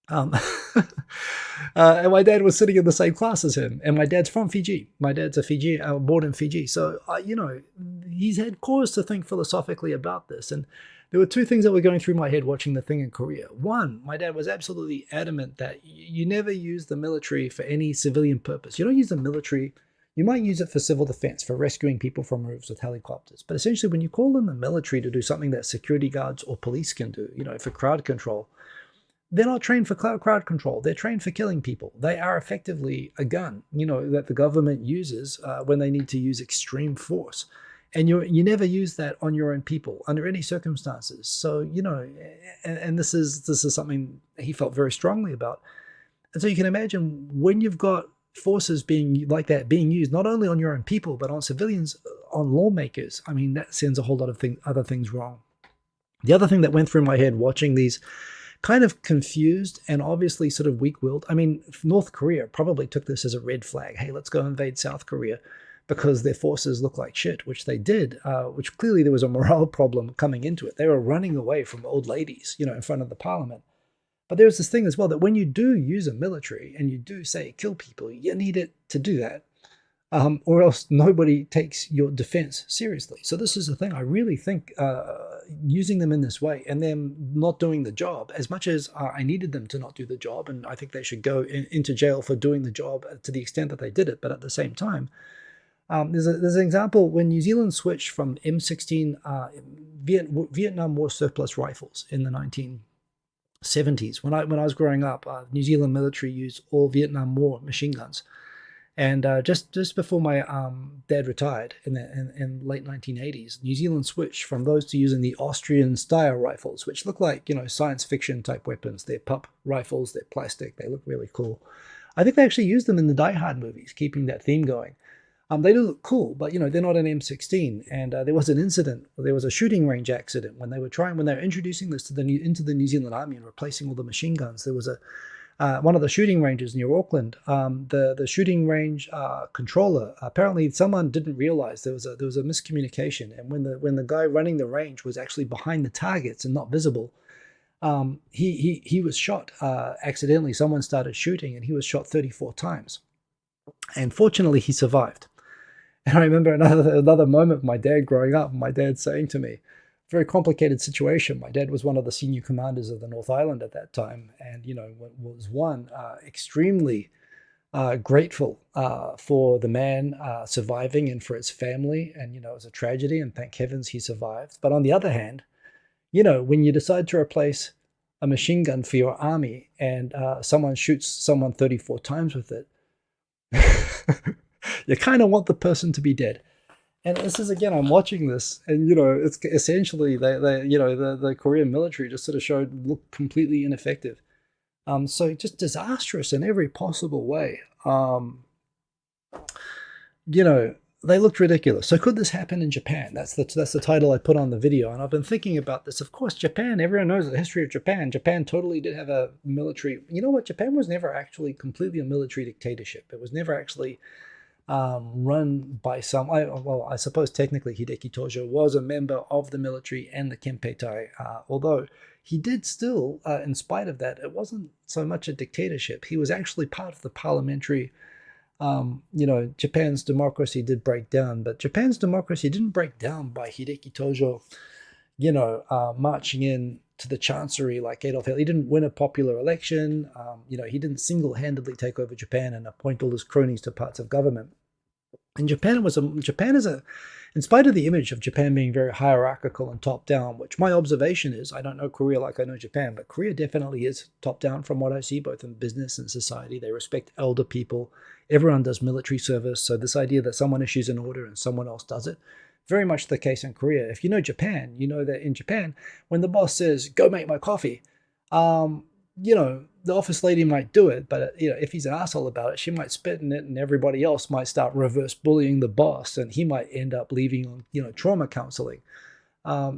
And my dad was sitting in the same class as him. And my dad's from Fiji. My dad's a Fijian, born in Fiji. So, he's had cause to think philosophically about this. And there were 2 things that were going through my head watching the thing in Korea. One, my dad was absolutely adamant that you never use the military for any civilian purpose. You don't use the military. You might use it for civil defense, for rescuing people from roofs with helicopters. But essentially, when you call in the military to do something that security guards or police can do, for crowd control, they're not trained for crowd control. They're trained for killing people. They are effectively a gun, that the government uses when they need to use extreme force. And you never use that on your own people under any circumstances. So, and this is something he felt very strongly about. And so you can imagine when you've got forces being like that, being used not only on your own people, but on civilians, on lawmakers, I mean, that sends a whole lot of other things wrong. The other thing that went through my head watching these kind of confused and obviously sort of weak-willed, I mean, North Korea probably took this as a red flag. Hey, let's go invade South Korea, because their forces look like shit, which they did, which clearly there was a morale problem coming into it. They were running away from old ladies, in front of the parliament. But there's this thing as well that when you do use a military and you do say kill people, you need it to do that, or else nobody takes your defense seriously. So this is the thing. I really think using them in this way and them not doing the job, as much as I needed them to not do the job, and I think they should go into jail for doing the job to the extent that they did it, but at the same time, there's an example when New Zealand switched from M16 Vietnam War surplus rifles in the 1970s. When I was growing up, New Zealand military used all Vietnam War machine guns, and just before my dad retired in the late 1980s, New Zealand switched from those to using the Austrian style rifles, which look like science fiction type weapons. They're pup rifles. They're plastic. They look really cool. I think they actually used them in the Die Hard movies, keeping that theme going. They do look cool, but they're not an M16. And there was an incident, there was a shooting range accident when they were introducing this into the New Zealand Army and replacing all the machine guns. There was one of the shooting ranges near Auckland. The shooting range controller, apparently someone didn't realize there was a miscommunication, and when the guy running the range was actually behind the targets and not visible, he was shot accidentally. Someone started shooting, and he was shot 34 times. And fortunately, he survived. And I remember another moment of my dad growing up, my dad saying to me, very complicated situation. My dad was one of the senior commanders of the North Island at that time, and was extremely grateful for the man surviving and for his family, and it was a tragedy, and thank heavens he survived. But on the other hand, when you decide to replace a machine gun for your army and someone shoots someone 34 times with it, you kind of want the person to be dead. And this is, again, I'm watching this, and it's essentially the Korean military just sort of looked completely ineffective. So just disastrous in every possible way. They looked ridiculous. So could this happen in Japan? That's the title I put on the video, and I've been thinking about this. Of course, Japan. Everyone knows the history of Japan. Japan totally did have a military. You know what? Japan was never actually completely a military dictatorship. It was never actually run by some. I suppose technically Hideki Tojo was a member of the military and the Kempeitai, although he did still, in spite of that, it wasn't so much a dictatorship. He was actually part of the parliamentary. Japan's democracy did break down, but Japan's democracy didn't break down by Hideki Tojo, marching in to the chancery like Adolf Hitler. He didn't win a popular election. He didn't single-handedly take over Japan and appoint all his cronies to parts of government. In Japan, Japan is a, in spite of the image of Japan being very hierarchical and top down, which my observation is, I don't know Korea like I know Japan, but Korea definitely is top down from what I see, both in business and society. They respect elder people. Everyone does military service. So this idea that someone issues an order and someone else does it, very much the case in Korea. If you know Japan, you know that in Japan, when the boss says, go make my coffee, you know, the office lady might do it, but you know, if he's an asshole about it, she might spit in it, and everybody else might start reverse bullying the boss, and he might end up leaving on, you know, trauma counseling.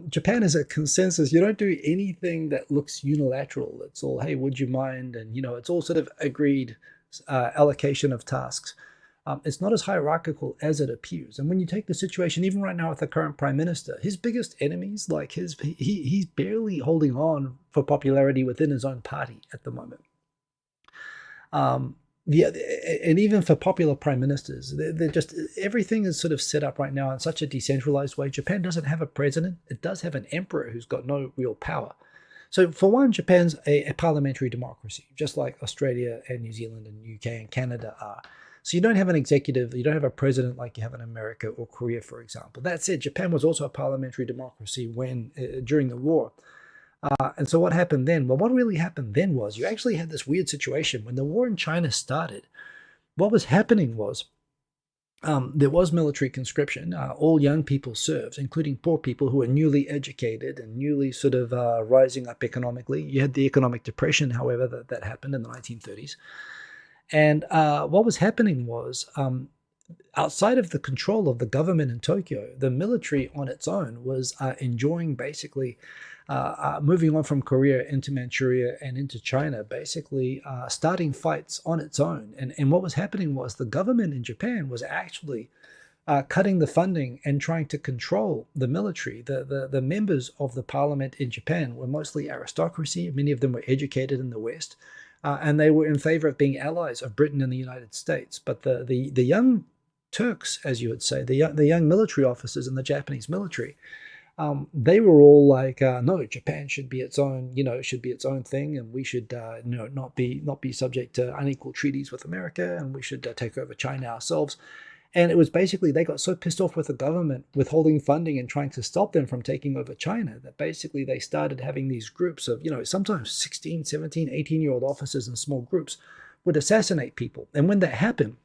Japan is a consensus. You don't do anything that looks unilateral. It's all, hey, would you mind? And you know, it's all sort of agreed allocation of tasks. It's not as hierarchical as it appears. And when you take the situation, even right now with the current prime minister, his biggest enemies, like he's barely holding on for popularity within his own party at the moment. And even for popular prime ministers, they're just, everything is sort of set up right now in such a decentralized way. Japan doesn't have a president. It does have an emperor who's got no real power. So for one, Japan's a parliamentary democracy, just like Australia and New Zealand and UK and Canada are. So you don't have an executive, you don't have a president like you have in America or Korea, for example. That said, Japan was also a parliamentary democracy when during the war. And so what happened then? Well, what really happened then was you actually had this weird situation. When the war in China started, what was happening was there was military conscription. All young people served, including poor people who were newly educated and newly sort of rising up economically. You had the economic depression, however, that happened in the 1930s. And what was happening was, outside of the control of the government in Tokyo, the military on its own was enjoying basically moving on from Korea into Manchuria and into China, basically starting fights on its own. And what was happening was the government in Japan was actually cutting the funding and trying to control the military. The members of the parliament in Japan were mostly aristocracy. Many of them were educated in the West. And they were in favor of being allies of Britain and the United States. But the young Turks, as you would say, the young military officers in the Japanese military, they were all like, no, Japan should be its own, you know, should be its own thing, and we should, you know, not be subject to unequal treaties with America, and we should take over China ourselves. And it was basically, they got so pissed off with the government withholding funding and trying to stop them from taking over China that basically they started having these groups of, you know, sometimes 16, 17, 18-year-old officers in small groups would assassinate people. And when that happened,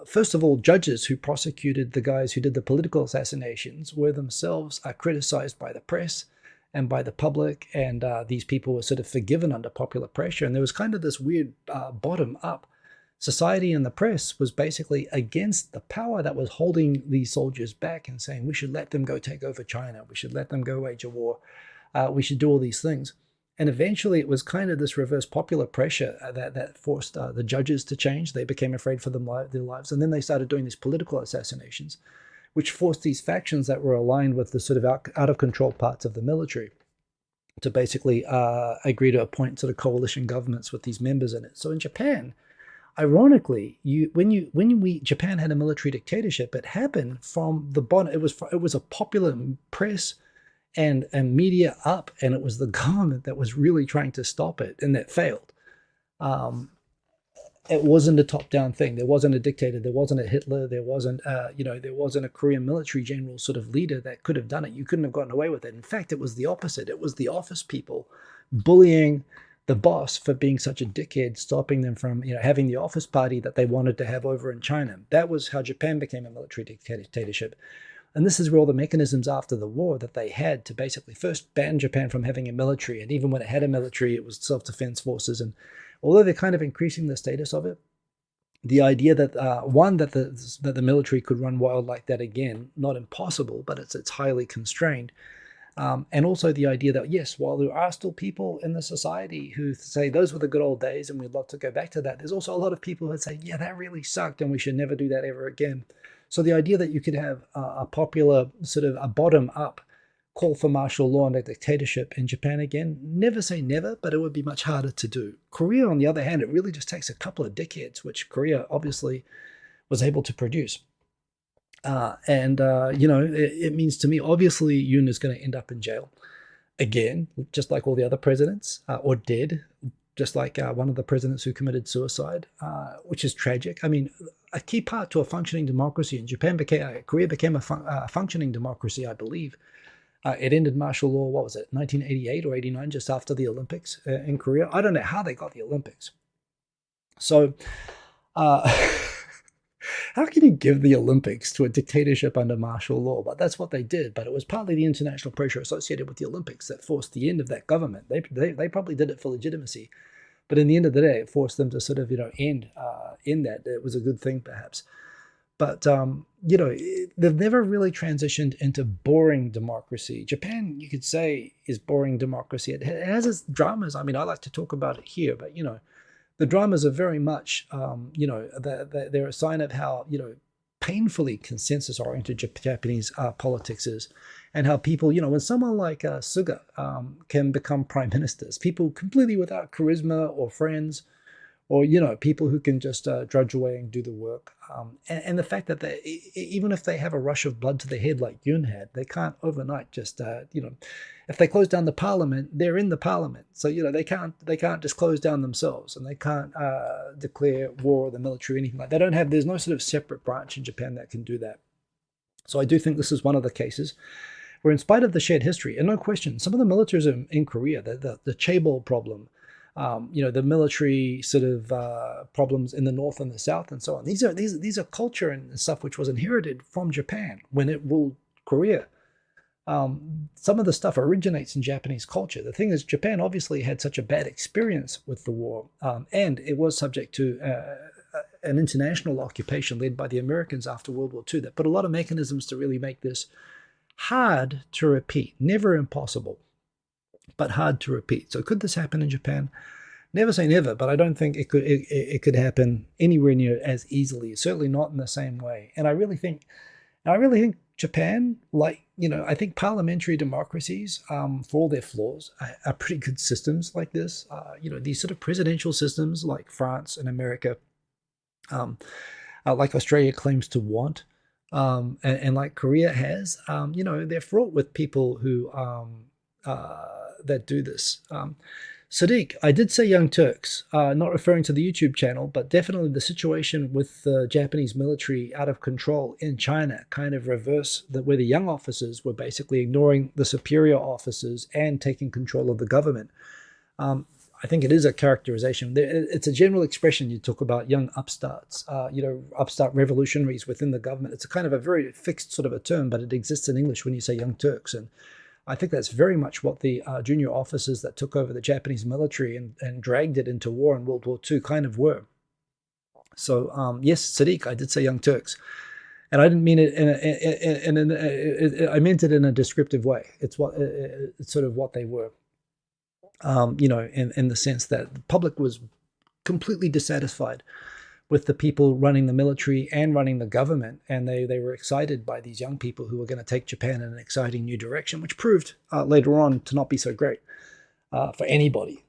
first of all, judges who prosecuted the guys who did the political assassinations were themselves criticized by the press and by the public, and these people were sort of forgiven under popular pressure. And there was kind of this weird bottom-up society, and the press was basically against the power that was holding these soldiers back and saying, we should let them go take over China. We should let them go wage a war. We should do all these things. And eventually it was kind of this reverse popular pressure that forced the judges to change. They became afraid for their lives. And then they started doing these political assassinations, which forced these factions that were aligned with the sort of out of control parts of the military to basically agree to appoint sort of coalition governments with these members in it. So in Japan, ironically, Japan had a military dictatorship. It happened from the bottom. It was a popular press and media up, and it was the government that was really trying to stop it, and that failed. It wasn't a top-down thing. There wasn't a dictator. There wasn't a Hitler. There wasn't, there wasn't a Korean military general sort of leader that could have done it. You couldn't have gotten away with it. In fact, it was the opposite. It was the office people bullying the boss for being such a dickhead, stopping them from, you know, having the office party that they wanted to have over in China. That was how Japan became a military dictatorship. And this is where all the mechanisms after the war that they had to basically first ban Japan from having a military. And even when it had a military, it was self-defense forces. And although they're kind of increasing the status of it, the idea that, that the military could run wild like that again, not impossible, but it's highly constrained. And also the idea that, yes, while there are still people in the society who say those were the good old days and we'd love to go back to that, there's also a lot of people that say, yeah, that really sucked and we should never do that ever again. So the idea that you could have a popular sort of a bottom-up call for martial law and a dictatorship in Japan again, never say never, but it would be much harder to do. Korea, on the other hand, it really just takes a couple of decades, which Korea obviously was able to produce. It means to me, obviously, Yoon is going to end up in jail again, just like all the other presidents, or dead. just like one of the presidents who committed suicide, which is tragic. I mean, a key part to a functioning democracy, and Korea became a functioning democracy, I believe. It ended martial law, what was it, 1988 or 89, just after the Olympics in Korea. I don't know how they got the Olympics. So, how can you give the Olympics to a dictatorship under martial law? But that's what they did. But it was partly the international pressure associated with the Olympics that forced the end of that government. They probably did it for legitimacy. But in the end of the day, it forced them to sort of, end that. It was a good thing, perhaps. But, they've never really transitioned into boring democracy. Japan, you could say, is boring democracy. It has its dramas. I mean, I like to talk about it here, but, the dramas are very much, they're a sign of how, painfully consensus-oriented Japanese politics is, and how people, when someone like Suga can become prime ministers, people completely without charisma or friends, or, people who can just drudge away and do the work. And the fact that even if they have a rush of blood to the head like Yoon had, they can't overnight just, if they close down the parliament, they're in the parliament. So, they can't just close down themselves, and they can't declare war or the military or anything like that. There's no sort of separate branch in Japan that can do that. So I do think this is one of the cases where, in spite of the shared history, and no question, some of the militarism in Korea, the chaebol problem, the military sort of problems in the north and the south and so on. These are culture and stuff which was inherited from Japan when it ruled Korea. Some of the stuff originates in Japanese culture. The thing is, Japan obviously had such a bad experience with the war, and it was subject to an international occupation led by the Americans after World War II that put a lot of mechanisms to really make this hard to repeat. Never impossible, but hard to repeat. So could this happen in Japan? Never say never, but I don't think it could happen anywhere near as easily. Certainly not in the same way. And I really think Japan, I think parliamentary democracies, for all their flaws, are pretty good systems like this. These sort of presidential systems like France and America, like Australia claims to want, and like Korea has, they're fraught with people who that do this. Sadiq, I did say Young Turks, not referring to the YouTube channel, but definitely the situation with the Japanese military out of control in China kind of reverse where the young officers were basically ignoring the superior officers and taking control of the government. I think it is a characterization. It's a general expression. You talk about young upstarts, upstart revolutionaries within the government. It's a kind of a very fixed sort of a term, but it exists in English when you say Young Turks. And I think that's very much what the junior officers that took over the Japanese military and dragged it into war in World War II kind of were. So yes, Sadiq, I did say Young Turks, and I didn't mean it I meant it in a descriptive way. It's sort of what they were, in the sense that the public was completely dissatisfied with the people running the military and running the government. And they were excited by these young people who were going to take Japan in an exciting new direction, which proved later on to not be so great for anybody,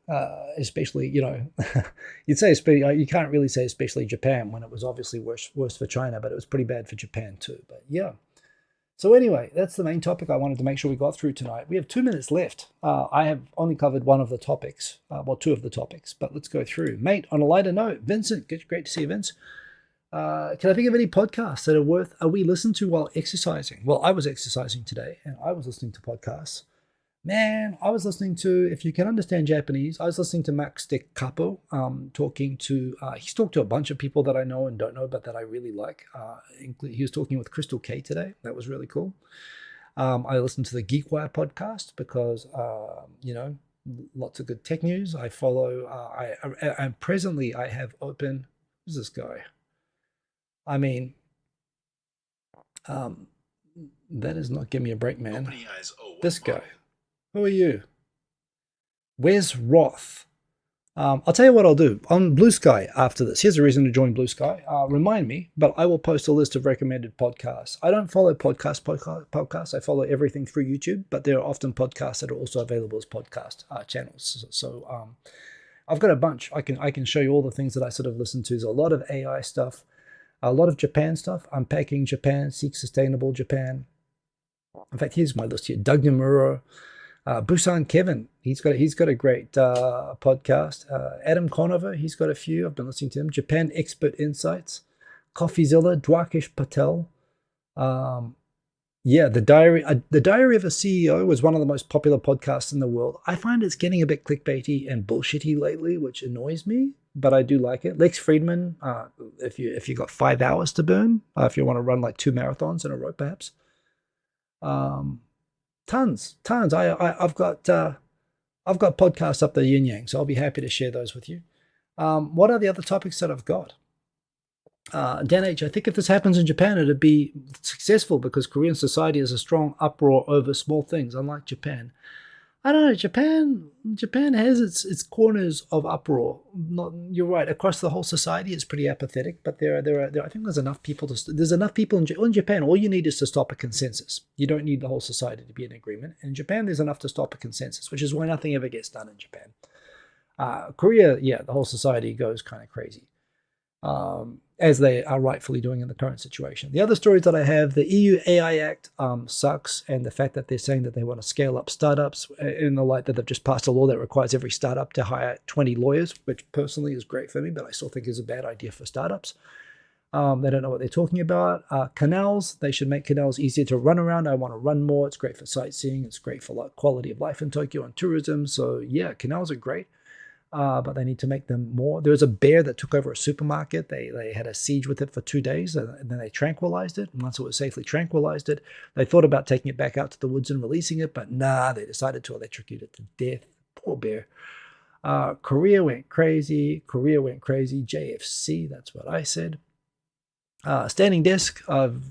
especially, you'd say, you can't really say especially Japan when it was obviously worse for China, but it was pretty bad for Japan too. But yeah. So anyway, that's the main topic I wanted to make sure we got through tonight. We have 2 minutes left. I have only covered one of the topics, two of the topics, but let's go through. Mate, on a lighter note, Vincent, great to see you, Vince. Can I think of any podcasts that are we listened to while exercising? Well, I was exercising today, and I was listening to podcasts. Man, I was listening to, if you can understand Japanese, I was listening to Max de Capo, he's talked to a bunch of people that I know and don't know, but that I really like. He was talking with Crystal K today. That was really cool. I listened to the GeekWire podcast because, lots of good tech news. I follow, and presently I have open, who's this guy? I mean, that is not Give Me a Break, man. This guy. Who are you? Where's Roth? I'll tell you what I'll do. On Blue Sky after this, here's a reason to join Blue Sky. Remind me, but I will post a list of recommended podcasts. I don't follow podcasts. I follow everything through YouTube, but there are often podcasts that are also available as podcast channels. So I've got a bunch. I can show you all the things that I sort of listen to. There's a lot of AI stuff, a lot of Japan stuff, Unpacking Japan, Seek Sustainable Japan. In fact, here's my list here. Doug Nomura, Busan Kevin, he's got a great podcast. Adam Conover, he's got a few. I've been listening to him. Japan Expert Insights, CoffeeZilla, Dwakesh Patel. Yeah, the Diary of a CEO was one of the most popular podcasts in the world. I find it's getting a bit clickbaity and bullshitty lately, which annoys me, but I do like it. Lex Friedman, if you got 5 hours to burn, if you want to run like 2 marathons in a row, perhaps. Tons. I've got podcasts up the yin yang, so I'll be happy to share those with you. What are the other topics that I've got? Dan H, I think if this happens in Japan, it'd be successful because Korean society is a strong uproar over small things, unlike Japan. I don't know. Japan has its corners of uproar. You're right. Across the whole society, it's pretty apathetic. But there I think there's enough people in Japan. All you need is to stop a consensus. You don't need the whole society to be in agreement. In Japan, there's enough to stop a consensus, which is why nothing ever gets done in Japan. Korea, yeah, the whole society goes kind of crazy. As they are rightfully doing in the current situation. The other stories that I have, the EU AI Act sucks, and the fact that they're saying that they want to scale up startups in the light that they've just passed a law that requires every startup to hire 20 lawyers, which personally is great for me, but I still think is a bad idea for startups. They don't know what they're talking about. Canals, they should make canals easier to run around. I want to run more. It's great for sightseeing. It's great for quality of life in Tokyo and tourism. So yeah, canals are great. But they need to make them more. There was a bear that took over a supermarket. They had a siege with it for 2 days, and then they tranquilized it. And once it was safely tranquilized, they thought about taking it back out to the woods and releasing it, but nah, they decided to electrocute it to death. Poor bear. Korea went crazy. JFC, that's what I said. Standing desk, I've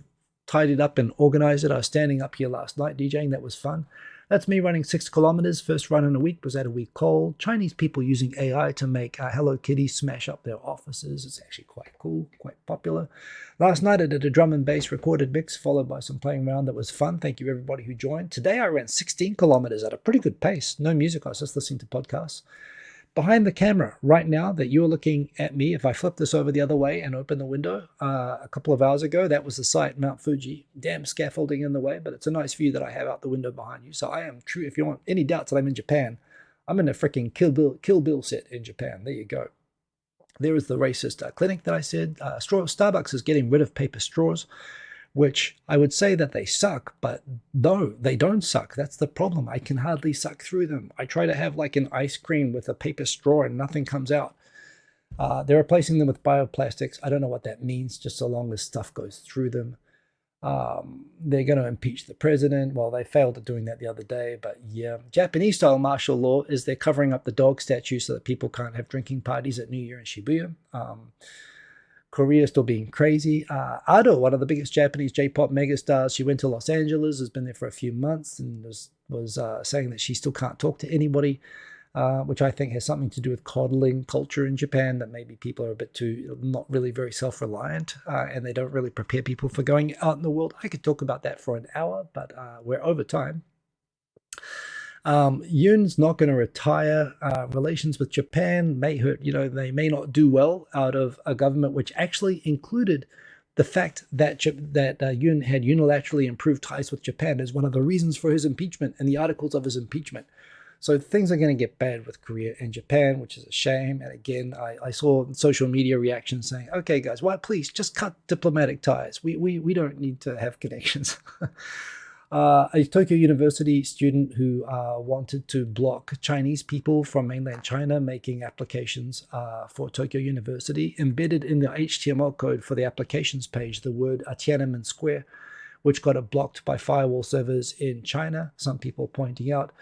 tidied up and organized it. I was standing up here last night DJing. That was fun. That's me running 6 kilometers. First run in a week. Was at a week cold. Chinese people using AI to make Hello Kitty smash up their offices. It's actually quite cool, quite popular. Last night I did a drum and bass recorded mix followed by some playing around. That was fun. Thank you everybody who joined. Today I ran 16 kilometers at a pretty good pace. No music. I was just listening to podcasts. Behind the camera right now that you're looking at me, if I flip this over the other way and open the window a couple of hours ago, that was the site, Mount Fuji. Damn scaffolding in the way, but it's a nice view that I have out the window behind you. So I am true. If you want any doubts that I'm in Japan, I'm in a freaking Kill Bill set in Japan. There you go. There is the racist clinic that I said. Starbucks is getting rid of paper straws, which I would say that they suck, but no, they don't suck. That's the problem. I can hardly suck through them. I try to have like an ice cream with a paper straw and nothing comes out. They're replacing them with bioplastics. I don't know what that means, just so long as stuff goes through them. They're going to impeach the president. Well, they failed at doing that the other day, but yeah. Japanese-style martial law is they're covering up the dog statue so that people can't have drinking parties at New Year in Shibuya. Korea still being crazy. Ado, one of the biggest Japanese J-pop megastars, she went to Los Angeles, has been there for a few months, and was saying that she still can't talk to anybody, which I think has something to do with coddling culture in Japan, that maybe people are a bit too, not really very self-reliant, and they don't really prepare people for going out in the world. I could talk about that for an hour, but we're over time. Yoon's not going to retire. Relations with Japan may hurt. They may not do well out of a government which actually included the fact that Yoon had unilaterally improved ties with Japan as one of the reasons for his impeachment and the articles of his impeachment. So things are going to get bad with Korea and Japan, which is a shame. And again, I saw social media reactions saying, okay, guys, why please just cut diplomatic ties. We don't need to have connections. A Tokyo University student who wanted to block Chinese people from mainland China making applications for Tokyo University, embedded in the HTML code for the applications page the word Tiananmen Square, which got it blocked by firewall servers in China. Some people pointing out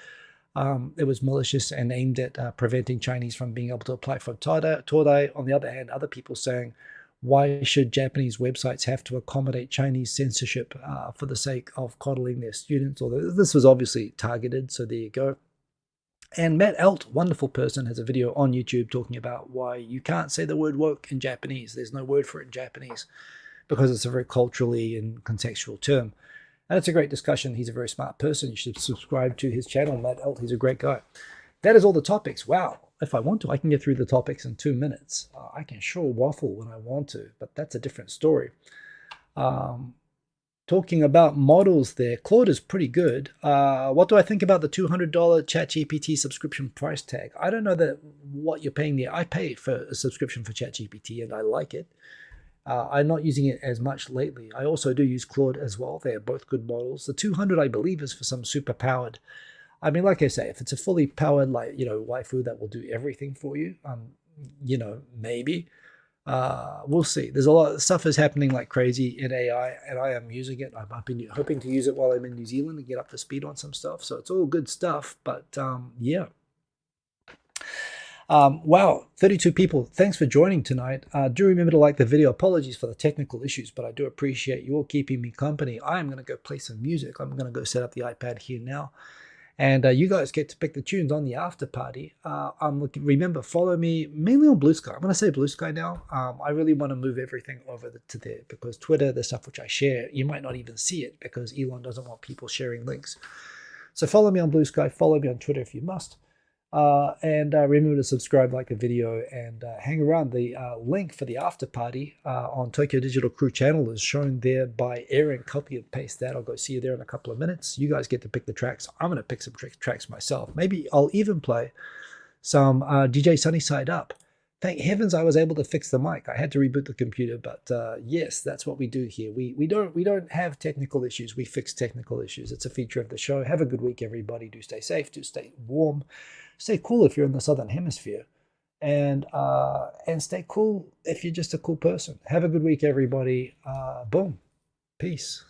it was malicious and aimed at preventing Chinese from being able to apply for Todai. On the other hand, other people saying, why should Japanese websites have to accommodate Chinese censorship for the sake of coddling their students? Although this was obviously targeted, so there you go. And Matt Alt, wonderful person, has a video on YouTube talking about why you can't say the word woke in Japanese. There's no word for it in Japanese because it's a very culturally and contextual term. And it's a great discussion. He's a very smart person. You should subscribe to his channel, Matt Alt. He's a great guy. That is all the topics. Wow. If I want to, I can get through the topics in 2 minutes. I can sure waffle when I want to, but that's a different story. talking about models there, Claude is pretty good. What do I think about the $200 ChatGPT subscription price tag? I don't know what you're paying there. I pay for a subscription for ChatGPT and I like it. I'm not using it as much lately. I also do use Claude as well. They're both good models. The 200, I believe, is for some super powered. I mean, like I say, if it's a fully powered, like, waifu that will do everything for you, maybe. We'll see. There's a lot of stuff is happening like crazy in AI, and I am using it. I've been hoping to use it while I'm in New Zealand and get up to speed on some stuff. So it's all good stuff. But yeah. Wow, 32 people. Thanks for joining tonight. Do remember to like the video. Apologies for the technical issues, but I do appreciate you all keeping me company. I am going to go play some music. I'm going to go set up the iPad here now. And you guys get to pick the tunes on the after party. Remember, follow me mainly on Blue Sky. I'm going to say Blue Sky now. I really want to move everything over to there because Twitter, the stuff which I share, you might not even see it because Elon doesn't want people sharing links. So follow me on Blue Sky. Follow me on Twitter if you must. And remember to subscribe, like the video, and hang around. The link for the after party on Tokyo Digital Crew channel is shown there by Aaron. Copy and paste that. I'll go see you there in a couple of minutes. You guys get to pick the tracks. I'm going to pick some tracks myself. Maybe I'll even play some DJ Sunnyside Up. Thank heavens I was able to fix the mic. I had to reboot the computer, but yes, that's what we do here. We don't have technical issues. We fix technical issues. It's a feature of the show. Have a good week, everybody. Do stay safe. Do stay warm. Stay cool if you're in the Southern Hemisphere. And stay cool if you're just a cool person. Have a good week, everybody. Boom. Peace.